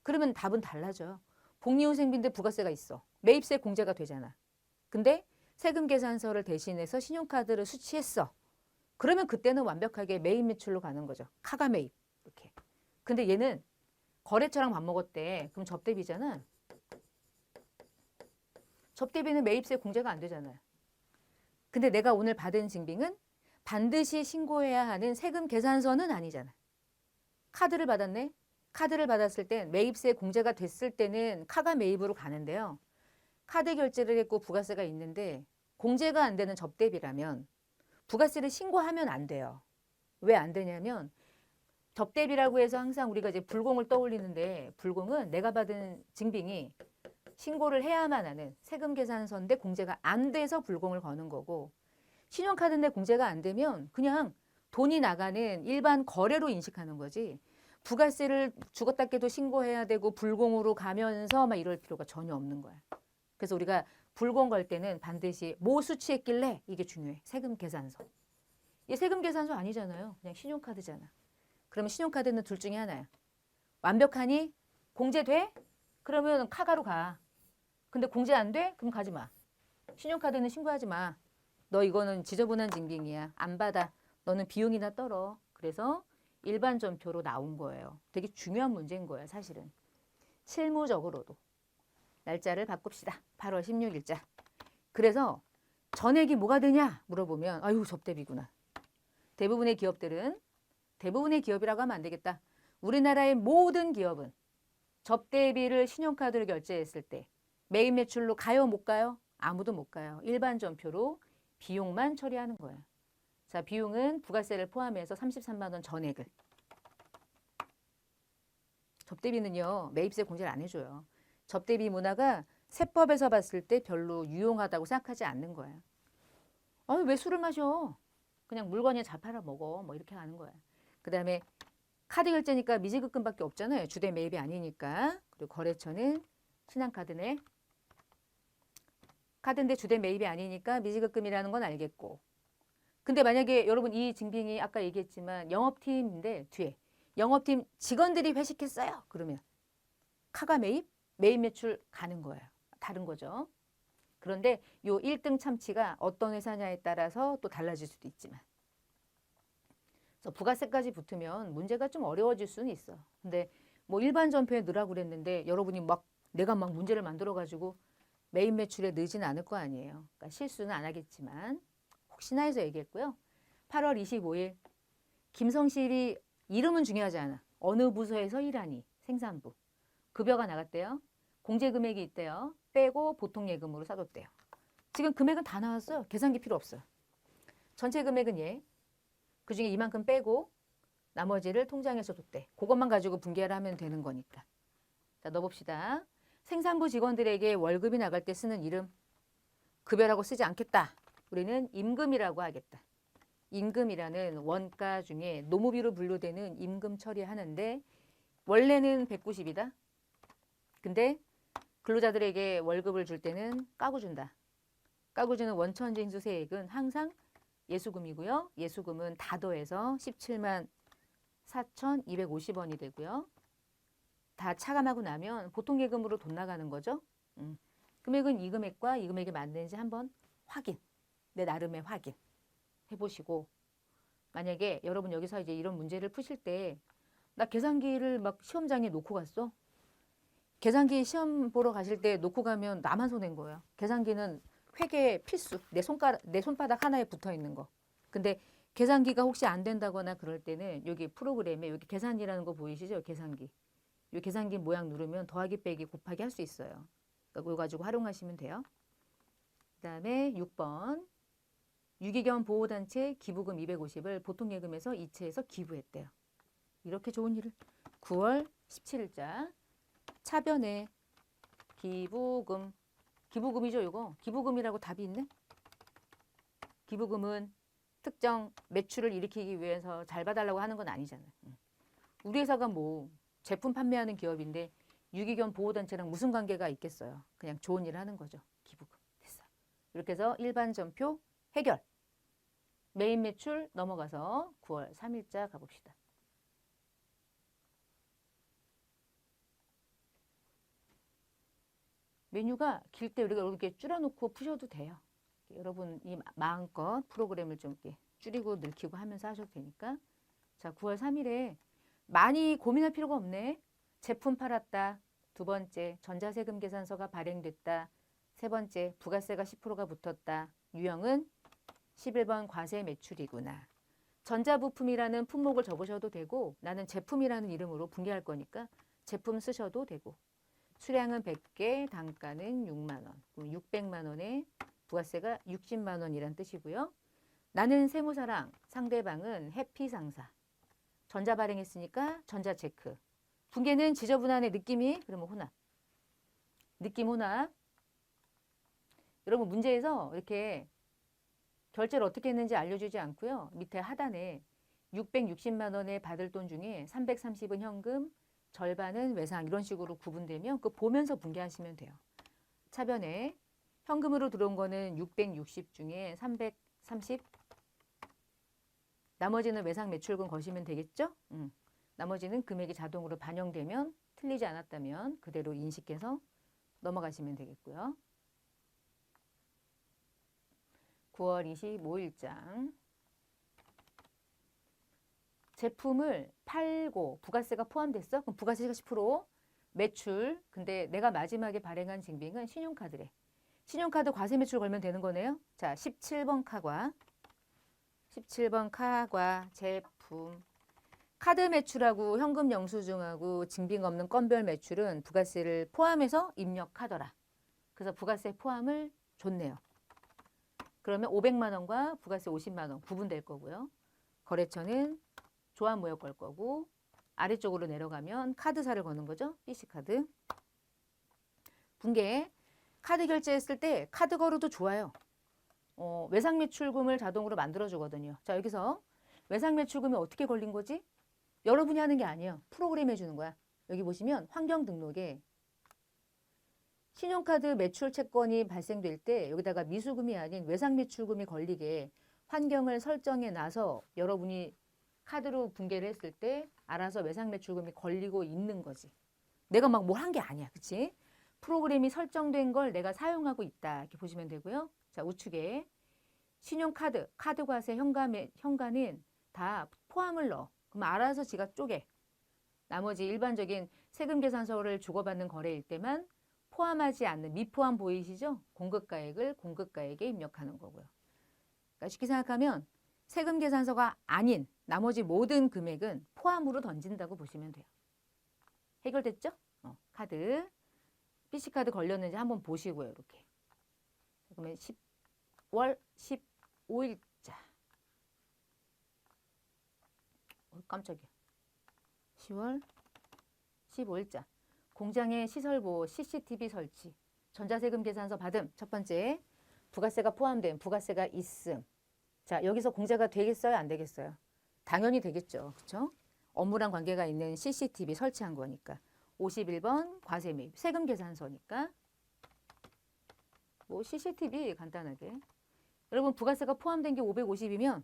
그러면 답은 달라져요. 복리후생비인데 부가세가 있어. 매입세 공제가 되잖아. 근데 세금 계산서를 대신해서 신용카드를 수취했어. 그러면 그때는 완벽하게 매입 매출로 가는 거죠. 카가 매입. 이렇게. 근데 얘는 거래처랑 밥 먹었대. 그럼 접대비잖아. 접대비는 매입세 공제가 안 되잖아요. 근데 내가 오늘 받은 징빙은 반드시 신고해야 하는 세금 계산서는 아니잖아. 카드를 받았네. 카드를 받았을 땐 매입세 공제가 됐을 때는 카가 매입으로 가는데요. 카드 결제를 했고 부가세가 있는데 공제가 안 되는 접대비라면 부가세를 신고하면 안 돼요. 왜 안 되냐면 접대비라고 해서 항상 우리가 이제 불공을 떠올리는데 불공은 내가 받은 징빙이 신고를 해야만 하는 세금 계산서인데 공제가 안 돼서 불공을 거는 거고 신용카드인데 공제가 안 되면 그냥 돈이 나가는 일반 거래로 인식하는 거지 부가세를 죽었다 깨도 신고해야 되고 불공으로 가면서 막 이럴 필요가 전혀 없는 거야. 그래서 우리가 불공 걸 때는 반드시 뭐 수취했길래 이게 중요해. 세금 계산서. 이게 세금 계산서 아니잖아요. 그냥 신용카드잖아. 그러면 신용카드는 둘 중에 하나야. 완벽하니 공제돼? 그러면 카가로 가. 근데 공제 안 돼? 그럼 가지 마. 신용카드는 신고하지 마. 너 이거는 지저분한 징빙이야. 안 받아. 너는 비용이나 떨어. 그래서 일반 전표로 나온 거예요. 되게 중요한 문제인 거예요, 사실은. 실무적으로도. 날짜를 바꿉시다. 8월 16일자. 그래서 전액이 뭐가 되냐 물어보면 아유 접대비구나. 대부분의 기업이라고 하면 안 되겠다. 우리나라의 모든 기업은 접대비를 신용카드로 결제했을 때 매입 매출로 가요 못 가요? 아무도 못 가요. 일반 전표로 비용만 처리하는 거예요. 자, 비용은 부가세를 포함해서 33만 원 전액을. 접대비는요. 매입세 공제를 안 해줘요. 접대비 문화가 세법에서 봤을 때 별로 유용하다고 생각하지 않는 거예요. 왜 술을 마셔? 그냥 물건에 잘 팔아 먹어. 뭐 이렇게 하는 거야. 그 다음에 카드 결제니까 미지급금밖에 없잖아요. 주대 매입이 아니니까. 그리고 거래처는 신한카드네. 카드인데 주대 매입이 아니니까 미지급금이라는 건 알겠고. 근데 만약에 여러분 이 징빙이 아까 얘기했지만 영업팀인데 뒤에 영업팀 직원들이 회식했어요. 그러면 카가 매입, 매입 매출 가는 거예요. 다른 거죠. 그런데 요 1등 참치가 어떤 회사냐에 따라서 또 달라질 수도 있지만. 그래서 부가세까지 붙으면 문제가 좀 어려워질 수는 있어. 근데 뭐 일반 전표에 넣으라고 그랬는데 여러분이 내가 막 문제를 만들어 가지고 매입 매출에 넣지는 않을 거 아니에요. 그러니까 실수는 안 하겠지만 혹시나 해서 얘기했고요. 8월 25일 김성실이 이름은 중요하지 않아. 어느 부서에서 일하니? 생산부. 급여가 나갔대요. 공제 금액이 있대요. 빼고 보통 예금으로 싸줬대요. 지금 금액은 다 나왔어요. 계산기 필요 없어요. 전체 금액은 그중에 이만큼 빼고 나머지를 통장에서 줬대. 그것만 가지고 분개를 하면 되는 거니까. 자, 넣어봅시다. 생산부 직원들에게 월급이 나갈 때 쓰는 이름 급여라고 쓰지 않겠다. 우리는 임금이라고 하겠다. 임금이라는 원가 중에 노무비로 분류되는 임금 처리하는데 원래는 190이다. 근데 근로자들에게 월급을 줄 때는 까고 준다. 까고 주는 원천징수세액은 항상 예수금이고요. 예수금은 다 더해서 17만 4,250원이 되고요. 다 차감하고 나면 보통 예금으로 돈 나가는 거죠. 금액은 이 금액과 이 금액이 맞는지 한번 확인. 내 나름의 확인 해보시고 만약에 여러분 여기서 이제 이런 문제를 푸실 때 나 계산기를 막 시험장에 놓고 갔어. 계산기 시험 보러 가실 때 놓고 가면 나만 손해인 거예요. 계산기는 회계 필수. 내 손바닥 하나에 붙어 있는 거. 근데 계산기가 혹시 안 된다거나 그럴 때는 여기 프로그램에 여기 계산기라는 거 보이시죠? 계산기. 이 계산기 모양 누르면 더하기 빼기 곱하기 할 수 있어요. 그러니까 이거 가지고 활용하시면 돼요. 그 다음에 6번. 유기견 보호단체 기부금 250을 보통예금에서 이체해서 기부했대요. 이렇게 좋은 일을 9월 17일자 차변에 기부금. 기부금이죠 이거. 기부금이라고 답이 있네. 기부금은 특정 매출을 일으키기 위해서 잘 봐달라고 하는 건 아니잖아요. 우리 회사가 뭐 제품 판매하는 기업인데 유기견 보호단체랑 무슨 관계가 있겠어요. 그냥 좋은 일을 하는 거죠. 기부금. 됐어요. 이렇게 해서 일반 전표 해결. 메인 매출 넘어가서 9월 3일자 가봅시다. 메뉴가 길 때 우리가 이렇게 줄여놓고 푸셔도 돼요. 여러분이 마음껏 프로그램을 좀 이렇게 줄이고 늘키고 하면서 하셔도 되니까. 자, 9월 3일에 많이 고민할 필요가 없네. 제품 팔았다. 두 번째, 전자세금 계산서가 발행됐다. 세 번째, 부가세가 10%가 붙었다. 유형은 11번 과세 매출이구나. 전자부품이라는 품목을 적으셔도 되고 나는 제품이라는 이름으로 분개할 거니까 제품 쓰셔도 되고 수량은 100개, 단가는 6만 원. 그럼 600만 원에 부가세가 60만 원이란 뜻이고요. 나는 세무사랑, 상대방은 해피상사. 전자 발행했으니까 전자체크. 분개는 지저분한의 느낌이 그러면 혼합. 느낌 혼합. 여러분 문제에서 이렇게 결제를 어떻게 했는지 알려주지 않고요. 밑에 하단에 660만 원에 받을 돈 중에 330은 현금, 절반은 외상 이런 식으로 구분되면 그거 보면서 분개하시면 돼요. 차변에 현금으로 들어온 거는 660 중에 330 나머지는 외상 매출금 거시면 되겠죠? 나머지는 금액이 자동으로 반영되면 틀리지 않았다면 그대로 인식해서 넘어가시면 되겠고요. 9월 25일장 제품을 팔고 부가세가 포함됐어? 그럼 부가세가 10% 매출. 근데 내가 마지막에 발행한 증빙은 신용카드래. 신용카드 과세 매출 걸면 되는 거네요. 자, 17번 카과. 17번 카과 제품. 카드 매출하고 현금 영수증하고 증빙 없는 건별 매출은 부가세를 포함해서 입력하더라. 그래서 부가세 포함을 줬네요. 그러면 500만 원과 부가세 50만 원 구분될 거고요. 거래처는 조합무역 걸 거고 아래쪽으로 내려가면 카드사를 거는 거죠. BC카드. 분개. 카드 결제했을 때 카드 거르도 좋아요. 외상 매출금을 자동으로 만들어 주거든요. 자, 여기서 외상 매출금이 어떻게 걸린 거지? 여러분이 하는 게 아니에요. 프로그램 해주는 거야. 여기 보시면 환경 등록에 신용카드 매출 채권이 발생될 때 여기다가 미수금이 아닌 외상 매출금이 걸리게 환경을 설정해 놔서 여러분이 카드로 분개를 했을 때 알아서 외상 매출금이 걸리고 있는 거지. 내가 막 뭘 한 게 아니야. 그치? 프로그램이 설정된 걸 내가 사용하고 있다. 이렇게 보시면 되고요. 자, 우측에 신용카드, 카드과세 현관은 다 포함을 넣어. 그럼 알아서 지가 쪼개. 나머지 일반적인 세금 계산서를 주고받는 거래일 때만 포함하지 않는 미포함 보이시죠? 공급가액을 공급가액에 입력하는 거고요. 그러니까 쉽게 생각하면 세금 계산서가 아닌 나머지 모든 금액은 포함으로 던진다고 보시면 돼요. 해결됐죠? 카드. PC카드 걸렸는지 한번 보시고요. 이렇게. 그러면 10월 15일자. 깜짝이야. 10월 15일자. 공장의 시설보호 CCTV 설치. 전자세금 계산서 받음. 첫 번째. 부가세가 포함된 부가세가 있음. 자, 여기서 공제가 되겠어요? 안 되겠어요? 당연히 되겠죠. 그렇죠? 업무랑 관계가 있는 CCTV 설치한 거니까. 51번 과세 매입. 세금 계산서니까. 뭐 CCTV 간단하게. 여러분 부가세가 포함된 게 550이면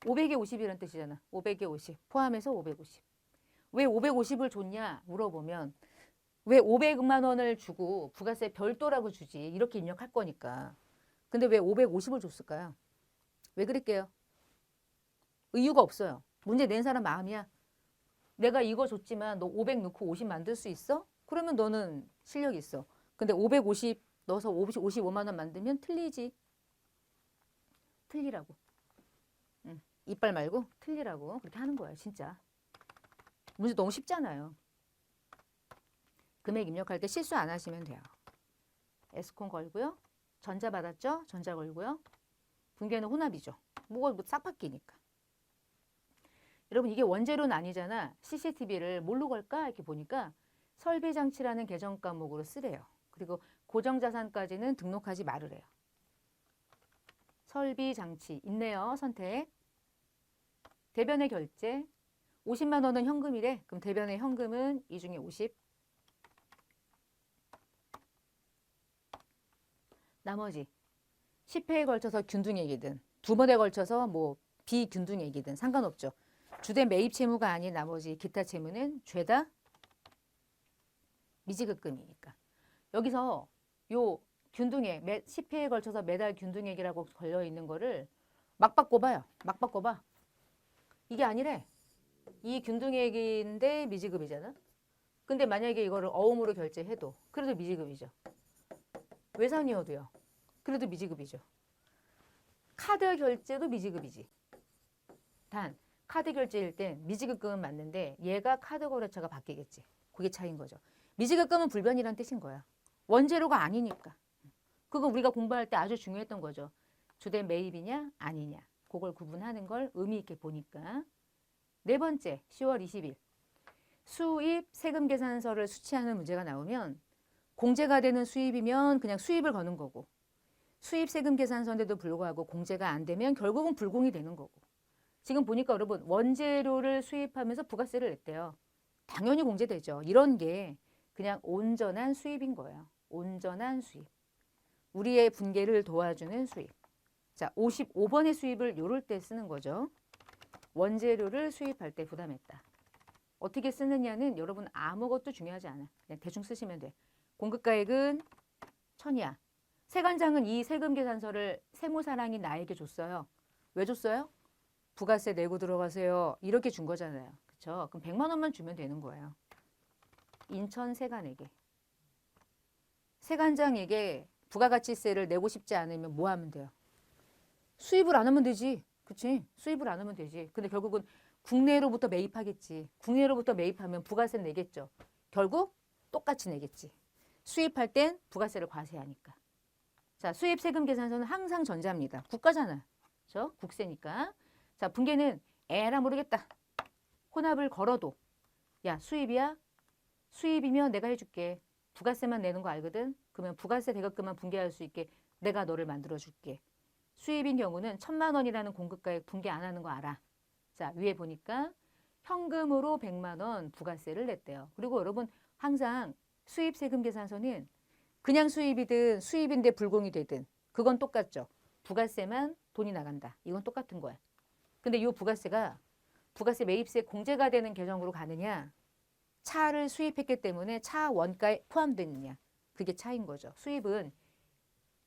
500에 50이라는 뜻이잖아. 500에 50. 포함해서 550. 왜 550을 줬냐 물어보면 왜 500만 원을 주고 부가세 별도라고 주지. 이렇게 입력할 거니까. 근데 왜 550을 줬을까요? 왜 그럴게요? 이유가 없어요. 문제 낸 사람 마음이야. 내가 이거 줬지만 너 500 넣고 50 만들 수 있어? 그러면 너는 실력이 있어. 근데 550 넣어서 55만 원 만들면 틀리지. 틀리라고. 이빨 말고 틀리라고 그렇게 하는 거예요. 진짜. 문제 너무 쉽잖아요. 금액 입력할 때 실수 안 하시면 돼요. 에스콘 걸고요. 전자 받았죠? 전자 걸고요. 분계는 혼합이죠. 뭐가 싹 바뀌니까. 여러분 이게 원재료는 아니잖아. CCTV를 뭘로 걸까? 이렇게 보니까 설비장치라는 계정 과목으로 쓰래요. 그리고 고정자산까지는 등록하지 말으래요. 설비장치 있네요. 선택. 대변의 결제. 50만 원은 현금이래. 그럼 대변의 현금은 이 중에 50. 나머지 10회에 걸쳐서 균등액이든 두 번에 걸쳐서 뭐 비균등액이든 상관없죠. 주된 매입 채무가 아닌 나머지 기타 채무는 죄다 미지급금이니까. 여기서 요 균등액 10회에 걸쳐서 매달 균등액이라고 걸려있는 거를 막 바꿔봐요. 막 바꿔봐. 이게 아니래. 이 균등액인데 미지급이잖아. 근데 만약에 이거를 어음으로 결제해도 그래도 미지급이죠. 외상이어도요. 그래도 미지급이죠. 카드 결제도 미지급이지. 단 카드 결제일 땐 미지급금은 맞는데 얘가 카드 거래처가 바뀌겠지. 그게 차이인 거죠. 미지급금은 불변이란 뜻인 거야. 원재료가 아니니까. 그거 우리가 공부할 때 아주 중요했던 거죠. 주된 매입이냐 아니냐. 그걸 구분하는 걸 의미 있게 보니까. 네 번째 10월 20일 수입 세금 계산서를 수취하는 문제가 나오면 공제가 되는 수입이면 그냥 수입을 거는 거고 수입 세금 계산서인데도 불구하고 공제가 안 되면 결국은 불공이 되는 거고 지금 보니까 여러분 원재료를 수입하면서 부가세를 냈대요. 당연히 공제되죠. 이런 게 그냥 온전한 수입인 거예요. 온전한 수입. 우리의 분계를 도와주는 수입. 자, 55번의 수입을 요럴 때 쓰는 거죠. 원재료를 수입할 때 부담했다. 어떻게 쓰느냐는 여러분 아무것도 중요하지 않아. 그냥 대충 쓰시면 돼. 공급가액은 1000이야. 세관장은 이 세금 계산서를 세무사랑이 나에게 줬어요. 왜 줬어요? 부가세 내고 들어가세요. 이렇게 준 거잖아요. 그렇죠? 그럼 100만 원만 주면 되는 거예요. 인천 세관에게. 세관장에게 부가가치세를 내고 싶지 않으면 뭐 하면 돼요? 수입을 안 하면 되지. 그치? 수입을 안 하면 되지. 근데 결국은 국내로부터 매입하겠지. 국내로부터 매입하면 부가세 내겠죠. 결국 똑같이 내겠지. 수입할 땐 부가세를 과세하니까. 자, 수입 세금 계산서는 항상 전자입니다. 국가잖아. 그렇죠? 국세니까. 자, 분계는 에라 모르겠다. 혼합을 걸어도 야, 수입이야? 수입이면 내가 해줄게. 부가세만 내는 거 알거든? 그러면 부가세 대각금만 분계할 수 있게 내가 너를 만들어줄게. 수입인 경우는 1000만 원이라는 공급가액 분계 안 하는 거 알아. 자, 위에 보니까 현금으로 100만 원 부가세를 냈대요. 그리고 여러분 항상 수입 세금 계산서는 그냥 수입이든 수입인데 불공이 되든 그건 똑같죠. 부가세만 돈이 나간다. 이건 똑같은 거야. 근데 이 부가세가 부가세 매입세 공제가 되는 계정으로 가느냐 차를 수입했기 때문에 차 원가에 포함되느냐 그게 차인 거죠. 수입은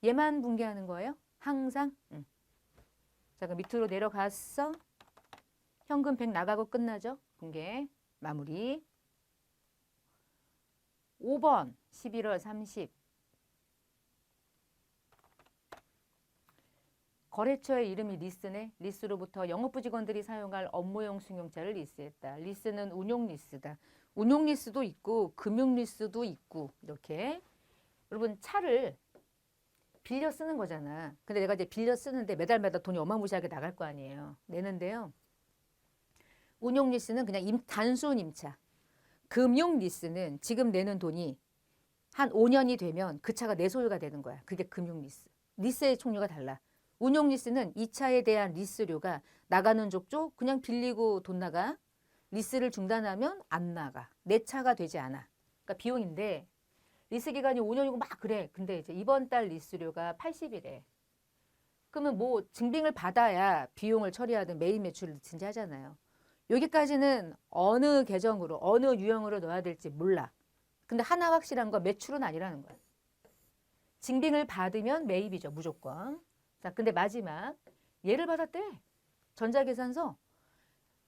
얘만 분계하는 거예요. 항상. 자, 그럼 밑으로 내려갔어. 현금 100 나가고 끝나죠. 분계 마무리. 5번 11월 30 거래처의 이름이 리스네. 리스로부터 영업부 직원들이 사용할 업무용 승용차를 리스했다. 리스는 운용 리스다. 운용 리스도 있고 금융 리스도 있고 이렇게. 여러분 차를 빌려 쓰는 거잖아. 근데 내가 이제 빌려 쓰는데 매달 돈이 어마무시하게 나갈 거 아니에요. 내는데요. 운용 리스는 그냥 단순 임차. 금융 리스는 지금 내는 돈이 한 5년이 되면 그 차가 내 소유가 되는 거야. 그게 금융 리스. 리스의 종류가 달라. 운용 리스는 이 차에 대한 리스료가 나가는 족족 그냥 빌리고 돈 나가. 리스를 중단하면 안 나가. 내 차가 되지 않아. 그러니까 비용인데 리스 기간이 5년이고 막 그래. 근데 이제 이번 달 리스료가 80이래. 그러면 뭐 증빙을 받아야 비용을 처리하든 매입 매출을 넣든지 하잖아요. 여기까지는 어느 계정으로 어느 유형으로 넣어야 될지 몰라. 근데 하나 확실한 건 매출은 아니라는 거야. 증빙을 받으면 매입이죠. 무조건. 자, 근데 마지막 얘를 받았대. 전자계산서.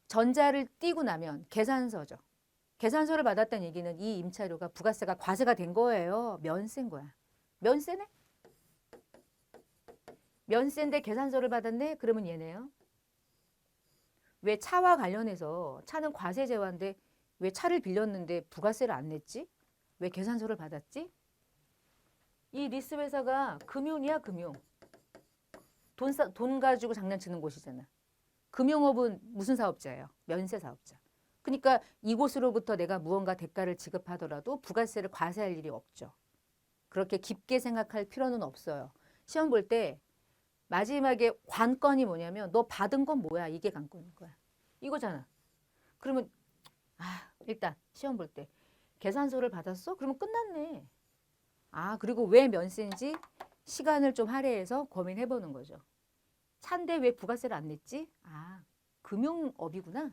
전자를 띄고 나면 계산서죠. 계산서를 받았다는 얘기는 이 임차료가 부가세가 과세가 된 거예요. 면세인 거야. 면세네? 면세인데 계산서를 받았네? 그러면 얘네요. 왜 차와 관련해서 차는 과세제화인데 왜 차를 빌렸는데 부가세를 안 냈지? 왜 계산서를 받았지? 이 리스 회사가 금융이야, 금융. 돈 가지고 장난치는 곳이잖아. 금융업은 무슨 사업자예요? 면세 사업자. 그러니까 이곳으로부터 내가 무언가 대가를 지급하더라도 부가세를 과세할 일이 없죠. 그렇게 깊게 생각할 필요는 없어요. 시험 볼 때 마지막에 관건이 뭐냐면 너 받은 건 뭐야? 이게 관건인 거야. 이거잖아. 그러면 일단 시험 볼 때 계산서를 받았어? 그러면 끝났네. 그리고 왜 면세인지 시간을 좀 할애해서 고민해 보는 거죠. 차인데 왜 부가세를 안 냈지? 금융업이구나.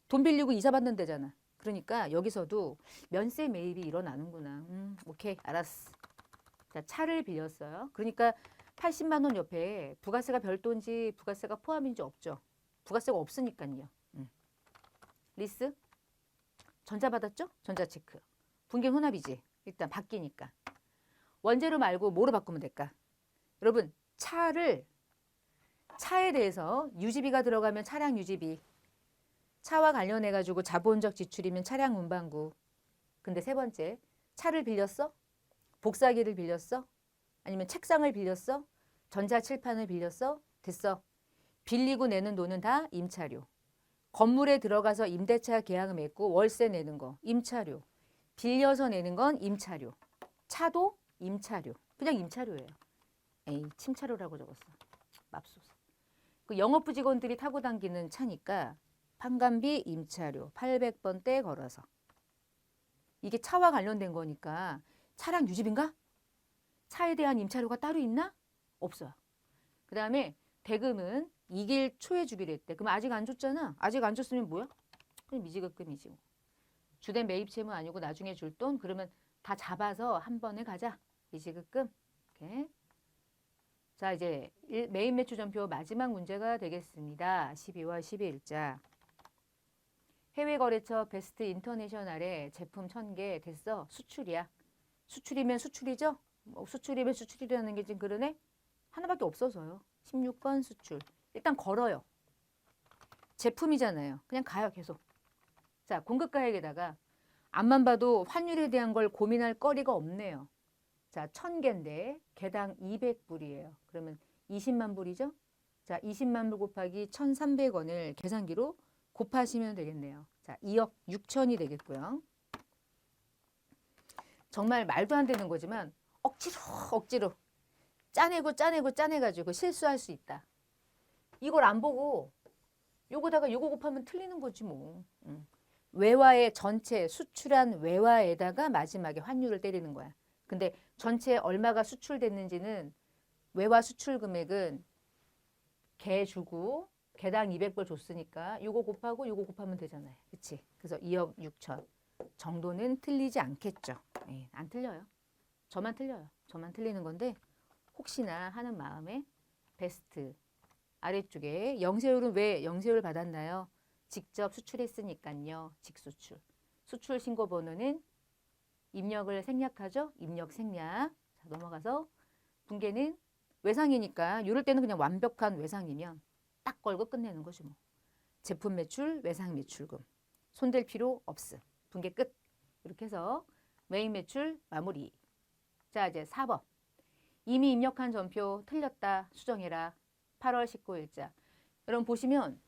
돈 빌리고 이자 받는 데잖아. 그러니까 여기서도 면세 매입이 일어나는구나. 오케이, 알았어. 자, 차를 빌렸어요. 그러니까 80만 원 옆에 부가세가 별도인지 부가세가 포함인지 없죠. 부가세가 없으니까요. 리스? 전자 받았죠? 전자체크. 분기 혼합이지. 일단 바뀌니까. 원재료 말고 뭐로 바꾸면 될까? 여러분, 차에 대해서 유지비가 들어가면 차량 유지비. 차와 관련해가지고 자본적 지출이면 차량 운반구. 근데 세 번째, 차를 빌렸어? 복사기를 빌렸어? 아니면 책상을 빌렸어? 전자칠판을 빌렸어? 됐어. 빌리고 내는 돈은 다 임차료. 건물에 들어가서 임대차 계약을 맺고 월세 내는 거 임차료. 빌려서 내는 건 임차료. 차도 임차료. 그냥 임차료예요. 에이, 침차료라고 적었어. 맙소사. 그 영업부 직원들이 타고 다니는 차니까 판관비 임차료 800번대 걸어서. 이게 차와 관련된 거니까 차량 유지비인가? 차에 대한 임차료가 따로 있나? 없어요. 그 다음에 대금은 2길 초에 주기로 했대. 그럼 아직 안 줬잖아. 아직 안 줬으면 뭐야? 그냥 미지급금이지. 주된 매입 채무 아니고 나중에 줄 돈? 그러면 다 잡아서 한 번에 가자. 미지급금. 오케이. 자, 이제 매입 매출 전표 마지막 문제가 되겠습니다. 12월 12일자. 해외거래처 베스트 인터내셔널에 제품 1000개 됐어. 수출이야. 수출이면 수출이죠? 수출이면 수출이라는 게 지금 그러네? 하나밖에 없어서요. 16번 수출. 일단 걸어요. 제품이잖아요. 그냥 가요, 계속. 자, 공급가액에다가 앞만 봐도 환율에 대한 걸 고민할 거리가 없네요. 자, 1000개인데 개당 200불이에요. 그러면 20만 불이죠? 자, 20만 불 곱하기 1,300원을 계산기로 곱하시면 되겠네요. 자, 2억 6천이 되겠고요. 정말 말도 안 되는 거지만 억지로 짜내가지고 실수할 수 있다. 이걸 안 보고 요거다가 요거 곱하면 틀리는 거지 뭐. 외화의 전체 수출한 외화에다가 마지막에 환율을 때리는 거야. 근데 전체 얼마가 수출됐는지는 외화 수출 금액은 개 주고 개당 200불 줬으니까 요거 곱하고 요거 곱하면 되잖아요. 그치? 그래서 2억 6천 정도는 틀리지 않겠죠. 네, 안 틀려요. 저만 틀려요. 저만 틀리는 건데 혹시나 하는 마음에 베스트 아래쪽에 영세율은 왜 영세율 받았나요? 직접 수출했으니까요. 직수출. 수출 신고 번호는 입력을 생략하죠. 입력 생략. 자, 넘어가서 분계는 외상이니까 이럴 때는 그냥 완벽한 외상이면 딱 걸고 끝내는 거지 뭐. 제품 매출, 외상 매출금. 손댈 필요 없음. 분계 끝. 이렇게 해서 메인 매출 마무리. 자, 이제 4번. 이미 입력한 전표 틀렸다. 수정해라. 8월 19일자. 여러분 보시면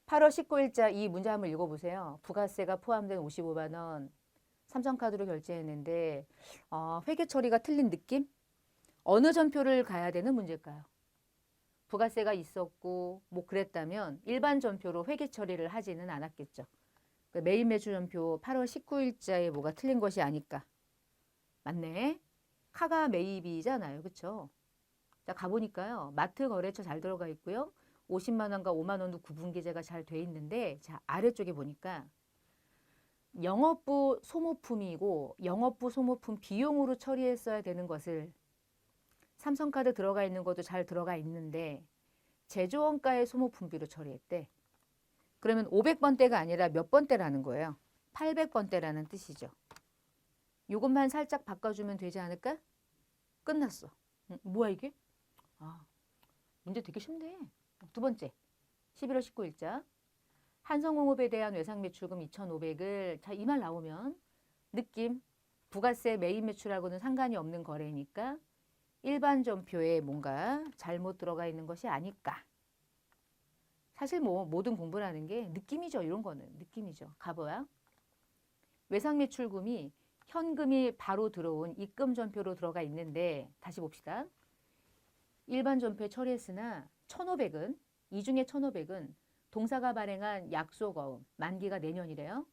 8월 19일자 이 문제 한번 읽어보세요. 부가세가 포함된 55만 원. 삼성카드로 결제했는데 회계 처리가 틀린 느낌? 어느 전표를 가야 되는 문제일까요? 부가세가 있었고 뭐 그랬다면 일반 전표로 회계 처리를 하지는 않았겠죠. 매일 매출 전표 8월 19일자에 뭐가 틀린 것이 아닐까. 맞네. 카가 매입이잖아요. 그렇죠? 자, 가보니까요. 마트 거래처 잘 들어가 있고요. 50만 원과 5만 원도 구분기재가 잘 돼 있는데 자, 아래쪽에 보니까 영업부 소모품이고 영업부 소모품 비용으로 처리했어야 되는 것을 삼성카드 들어가 있는 것도 잘 들어가 있는데 제조원가의 소모품비로 처리했대. 그러면 500번대가 아니라 몇 번대라는 거예요? 800번대라는 뜻이죠. 이것만 살짝 바꿔주면 되지 않을까? 끝났어. 뭐야 이게? 문제 되게 쉽네. 두 번째. 11월 19일자. 한성공업에 대한 외상 매출금 2,500을 자, 이 말 나오면 느낌 부가세 매입 매출하고는 상관이 없는 거래니까 일반 전표에 뭔가 잘못 들어가 있는 것이 아닐까. 사실 뭐 모든 공부라는 게 느낌이죠. 이런 거는 느낌이죠. 가봐야 외상 매출금이 현금이 바로 들어온 입금 전표로 들어가 있는데 다시 봅시다. 일반 전표에 처리했으나 1,500은 이 중에 1,500은 동사가 발행한 약속어음 만기가 내년이래요.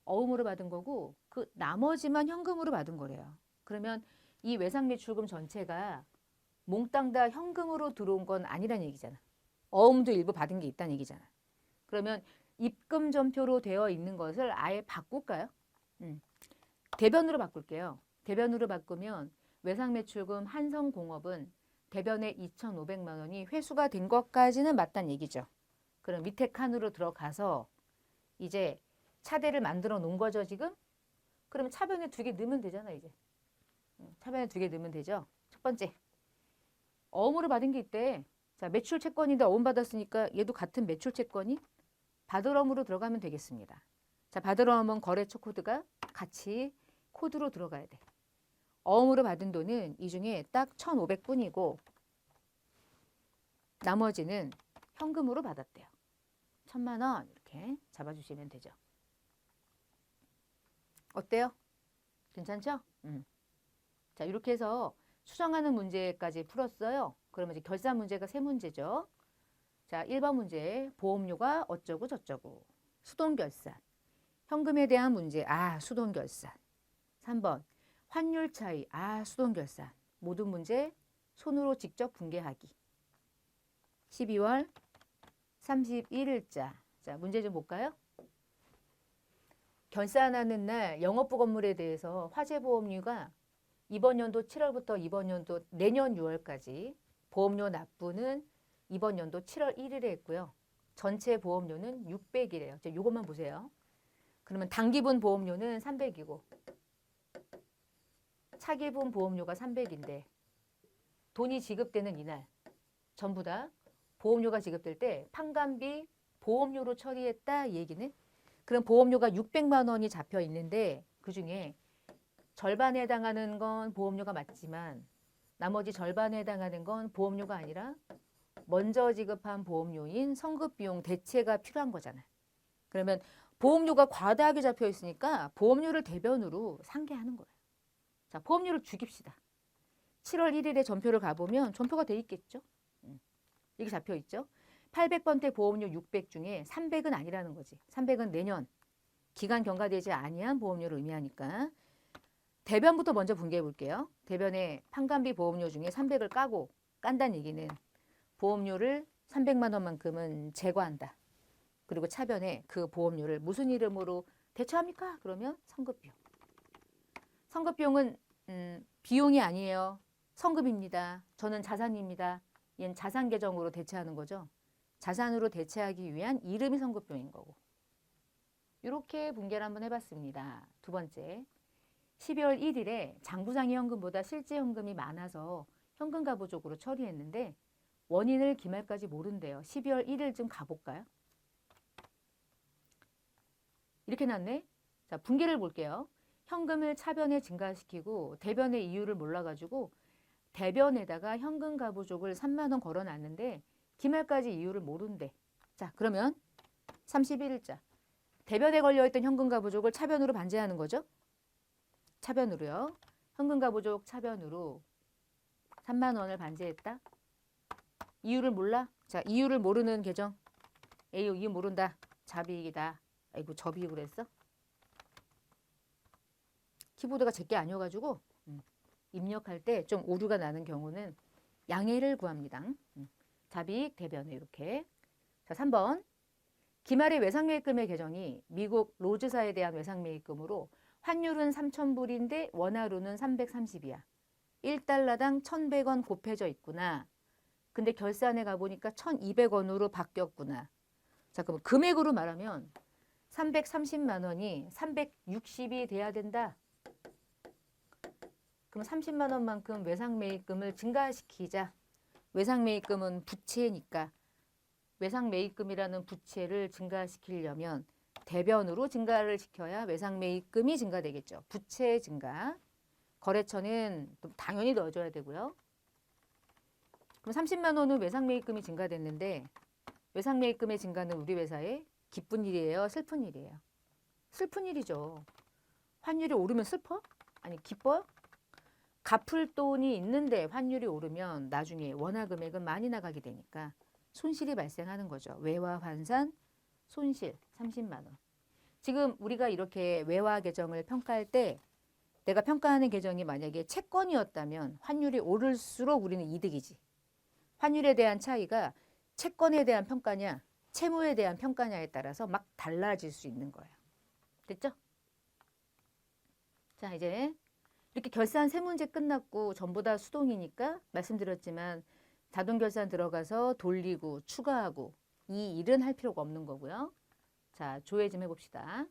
어음으로 받은 거고 그 나머지만 현금으로 받은 거래요. 그러면 이 외상 매출금 전체가 몽땅 다 현금으로 들어온 건 아니란 얘기잖아. 어음도 일부 받은 게 있다는 얘기잖아. 그러면 입금 전표로 되어 있는 것을 아예 바꿀까요? 대변으로 바꿀게요. 대변으로 바꾸면 외상 매출금 한성공업은 대변에 2,500만 원이 회수가 된 것까지는 맞다는 얘기죠. 그럼 밑에 칸으로 들어가서 이제 차대를 만들어 놓은 거죠, 지금? 그러면 차변에 2개 넣으면 되잖아, 이제. 차변에 2개 넣으면 되죠. 첫 번째. 어음으로 받은 게 있대. 자, 매출 채권인데 어음 받았으니까 얘도 같은 매출 채권이 받을 어음으로 들어가면 되겠습니다. 자, 받을 어음은 거래처 코드가 같이 코드로 들어가야 돼. 어음으로 받은 돈은 이 중에 딱 1,500뿐이고 나머지는 현금으로 받았대요. 1,000만 원 이렇게 잡아주시면 되죠. 어때요? 괜찮죠? 자, 이렇게 해서 수정하는 문제까지 풀었어요. 그러면 이제 결산 문제가 3문제죠. 자, 1번 문제 보험료가 어쩌고 저쩌고 수동결산 현금에 대한 문제 수동결산 3번 환율 차이 수동결산 모든 문제 손으로 직접 분개하기 12월 31일자 자, 문제 좀 볼까요? 결산하는 날 영업부 건물에 대해서 화재보험료가 이번 연도 7월부터 이번 연도 내년 6월까지 보험료 납부는 이번 연도 7월 1일에 했고요. 전체 보험료는 600이래요. 이것만 보세요. 그러면 단기분 보험료는 300이고 차기분 보험료가 300인데 돈이 지급되는 이날 전부 다 보험료가 지급될 때 판관비 보험료로 처리했다 이 얘기는 그럼 보험료가 600만 원이 잡혀 있는데 그중에 절반에 해당하는 건 보험료가 맞지만 나머지 절반에 해당하는 건 보험료가 아니라 먼저 지급한 보험료인 성급비용 대체가 필요한 거잖아요. 그러면 보험료가 과다하게 잡혀 있으니까 보험료를 대변으로 상계하는 거예요. 자, 보험료를 죽입시다. 7월 1일에 전표를 가보면 전표가 돼 있겠죠. 이게 잡혀 있죠. 800번대 보험료 600 중에 300은 아니라는 거지. 300은 내년 기간 경과되지 아니한 보험료를 의미하니까 대변부터 먼저 분개해 볼게요. 대변에 판관비 보험료 중에 300을 깐다는 얘기는 보험료를 300만 원만큼은 제거한다. 그리고 차변에 그 보험료를 무슨 이름으로 대처합니까? 그러면 성급비용. 성급비용은 비용이 아니에요. 성급입니다. 저는 자산입니다. 얘는 자산 계정으로 대체하는 거죠. 자산으로 대체하기 위한 이름이 성급비용인 거고. 이렇게 분개를 한번 해봤습니다. 두 번째, 12월 1일에 장부상의 현금보다 실제 현금이 많아서 현금 가부족으로 처리했는데 원인을 기말까지 모른대요. 12월 1일쯤 가볼까요? 이렇게 났네. 자, 분개를 볼게요. 현금을 차변에 증가시키고 대변의 이유를 몰라가지고 대변에다가 현금 가부족을 3만 원 걸어놨는데 기말까지 이유를 모른대. 자, 그러면 31일자 대변에 걸려있던 현금 가부족을 차변으로 반제하는 거죠. 차변으로요. 현금 가부족 차변으로 3만 원을 반제했다. 이유를 몰라? 자, 이유를 모르는 계정. 에이, 이유 모른다. 자비익이다. 아이고, 저비익으로 했어? 키보드가 제게 아니어가지고 입력할 때 좀 오류가 나는 경우는 양해를 구합니다. 자비익 대변에 이렇게. 자, 3번. 기말의 외상매입금의 계정이 미국 로즈사에 대한 외상매입금으로 환율은 3,000불인데 원화로는 330이야. 1달러당 1,100원 곱해져 있구나. 근데 결산에 가보니까 1,200원으로 바뀌었구나. 자, 그럼 금액으로 말하면 330만 원이 360이 돼야 된다. 그럼 30만 원만큼 외상매입금을 증가시키자. 외상매입금은 부채니까 외상 매입금이라는 부채를 증가시키려면 대변으로 증가를 시켜야 외상 매입금이 증가되겠죠. 부채 증가. 거래처는 당연히 넣어줘야 되고요. 그럼 30만 원은 외상 매입금이 증가됐는데 외상 매입금의 증가는 우리 회사에 기쁜 일이에요? 슬픈 일이에요? 슬픈 일이죠. 환율이 오르면 슬퍼? 아니 기뻐요? 갚을 돈이 있는데 환율이 오르면 나중에 원화 금액은 많이 나가게 되니까 손실이 발생하는 거죠. 외화 환산 손실 30만 원. 지금 우리가 이렇게 외화 계정을 평가할 때 내가 평가하는 계정이 만약에 채권이었다면 환율이 오를수록 우리는 이득이지. 환율에 대한 차이가 채권에 대한 평가냐 채무에 대한 평가냐에 따라서 막 달라질 수 있는 거예요. 됐죠? 자, 이제 이렇게 결산 세 문제 끝났고 전부 다 수동이니까 말씀드렸지만 자동 결산 들어가서 돌리고 추가하고 이 일은 할 필요가 없는 거고요. 자, 조회 좀 해봅시다.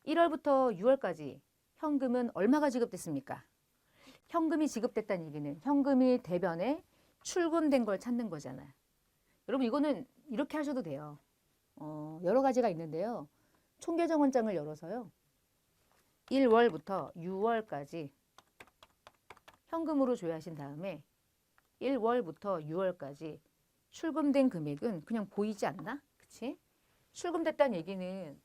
1월부터 6월까지 현금은 얼마가 지급됐습니까? 현금이 지급됐다는 얘기는 현금이 대변에 출금된 걸 찾는 거잖아요. 여러분 이거는 이렇게 하셔도 돼요. 여러 가지가 있는데요. 총계정원장을 열어서요. 1월부터 6월까지 현금으로 조회하신 다음에 1월부터 6월까지 출금된 금액은 그냥 보이지 않나? 그치? 출금됐다는 얘기는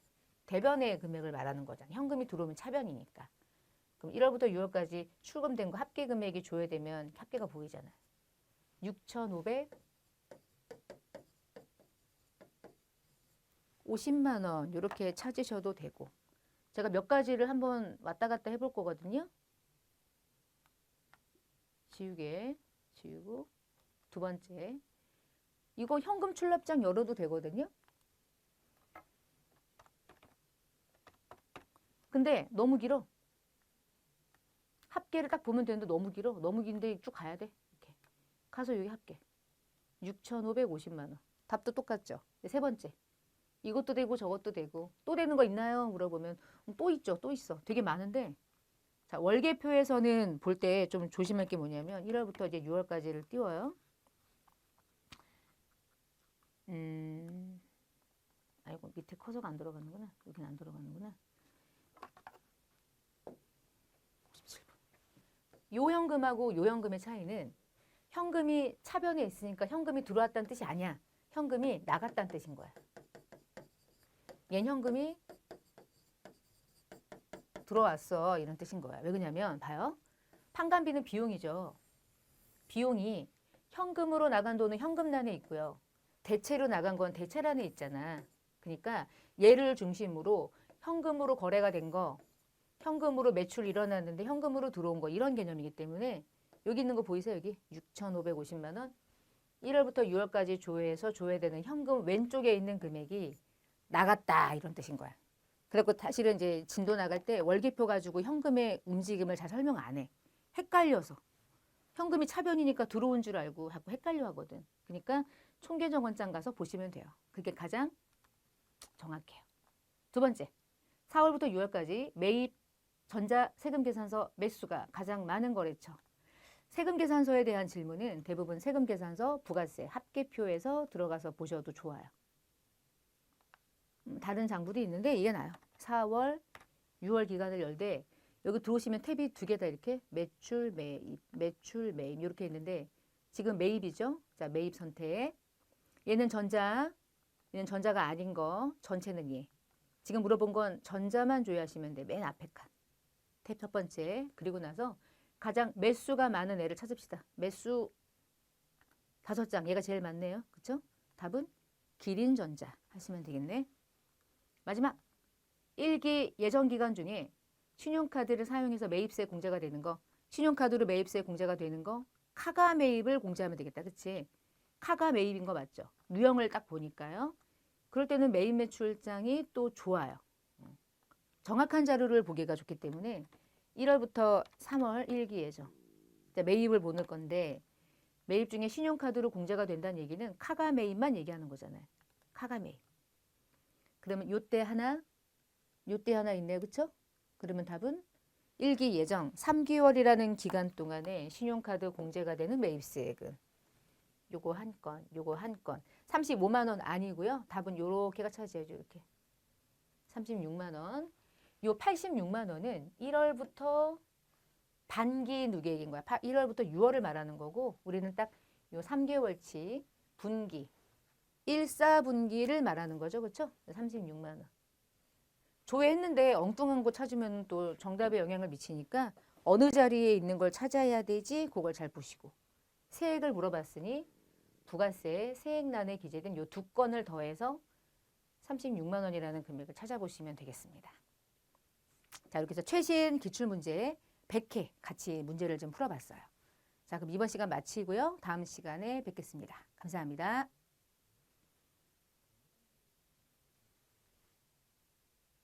대변의 금액을 말하는 거잖아요. 현금이 들어오면 차변이니까. 그럼 1월부터 6월까지 출금된 거 합계 금액이 조회되면 합계가 보이잖아요. 6,550만 원 이렇게 찾으셔도 되고 제가 몇 가지를 한번 왔다 갔다 해볼 거거든요. 지우고 두 번째 이거 현금 출납장 열어도 되거든요. 근데 너무 길어. 합계를 딱 보면 되는데 너무 길어. 너무 긴데 쭉 가야 돼. 이렇게 가서 여기 합계 6,550만 원. 답도 똑같죠. 세 번째 이것도 되고 저것도 되고 또 되는 거 있나요? 물어보면 또 있죠. 또 있어. 되게 많은데 자, 월계표에서는 볼 때 좀 조심할 게 뭐냐면 1월부터 이제 6월까지를 띄워요. 아이고 밑에 커서가 안 들어가는구나. 여기는 안 들어가는구나. 57번. 요 현금하고 요 현금의 차이는 현금이 차변에 있으니까 현금이 들어왔다는 뜻이 아니야. 현금이 나갔다는 뜻인 거야. 얜 현금이 들어왔어 이런 뜻인 거야. 왜 그러냐면 봐요. 판관비는 비용이죠. 비용이 현금으로 나간 돈은 현금란에 있고요. 대체로 나간 건 대체란에 있잖아. 그러니까 얘를 중심으로 현금으로 거래가 된 거, 현금으로 매출 일어났는데 현금으로 들어온 거 이런 개념이기 때문에 여기 있는 거 보이세요? 여기 6,550만 원. 1월부터 6월까지 조회해서 조회되는 현금 왼쪽에 있는 금액이 나갔다 이런 뜻인 거야. 그래갖고 사실은 이제 진도 나갈 때 월계표 가지고 현금의 움직임을 잘 설명 안 해. 헷갈려서. 현금이 차변이니까 들어온 줄 알고 자꾸 헷갈려 하거든. 그러니까 총계정원장 가서 보시면 돼요. 그게 가장 정확해요. 두 번째, 4월부터 6월까지 매입 전자 세금계산서 매수가 가장 많은 거래처. 세금계산서에 대한 질문은 대부분 세금계산서 부가세 합계표에서 들어가서 보셔도 좋아요. 다른 장부도 있는데 이게 나요. 4월, 6월 기간을 열 때 여기 들어오시면 탭이 두 개 다 이렇게 매출, 매입, 매출, 매입 이렇게 있는데 지금 매입이죠. 자, 매입 선택. 얘는 전자, 얘는 전자가 아닌 거, 전체는 얘. 지금 물어본 건 전자만 조회하시면 돼. 맨 앞에 칸. 탭 첫 번째. 그리고 나서 가장 매수가 많은 애를 찾읍시다. 매수 5장. 얘가 제일 많네요. 그쵸? 답은 기린전자 하시면 되겠네. 마지막 1기 예정기간 중에 신용카드를 사용해서 매입세 공제가 되는 거, 신용카드로 매입세 공제가 되는 거, 카가 매입을 공제하면 되겠다. 그치? 카가 매입인 거 맞죠? 유형을 딱 보니까요. 그럴 때는 매입 매출장이 또 좋아요. 정확한 자료를 보기가 좋기 때문에 1월부터 3월 1기 예정. 매입을 보는 건데 매입 중에 신용카드로 공제가 된다는 얘기는 카가 매입만 얘기하는 거잖아요. 카가 매입. 그러면 요때 하나 있네요. 그쵸? 그러면 답은 1기 예정 3개월이라는 기간 동안에 신용카드 공제가 되는 매입세액은 요거 한 건, 요거 한 건. 35만 원 아니고요. 답은 요렇게가 차지해죠. 이렇게. 36만 원. 요 86만 원은 1월부터 반기 누계액인 거야. 1월부터 6월을 말하는 거고 우리는 딱 요 3개월치 분기 1사분기를 말하는 거죠. 그렇죠? 36만 원. 조회했는데 엉뚱한 거 찾으면 또 정답에 영향을 미치니까 어느 자리에 있는 걸 찾아야 되지? 그걸 잘 보시고. 세액을 물어봤으니 부가세 세액란에 기재된 요 두 건을 더해서 36만 원이라는 금액을 찾아보시면 되겠습니다. 자, 이렇게 해서 최신 기출문제 100회 같이 문제를 좀 풀어봤어요. 자, 그럼 이번 시간 마치고요. 다음 시간에 뵙겠습니다. 감사합니다.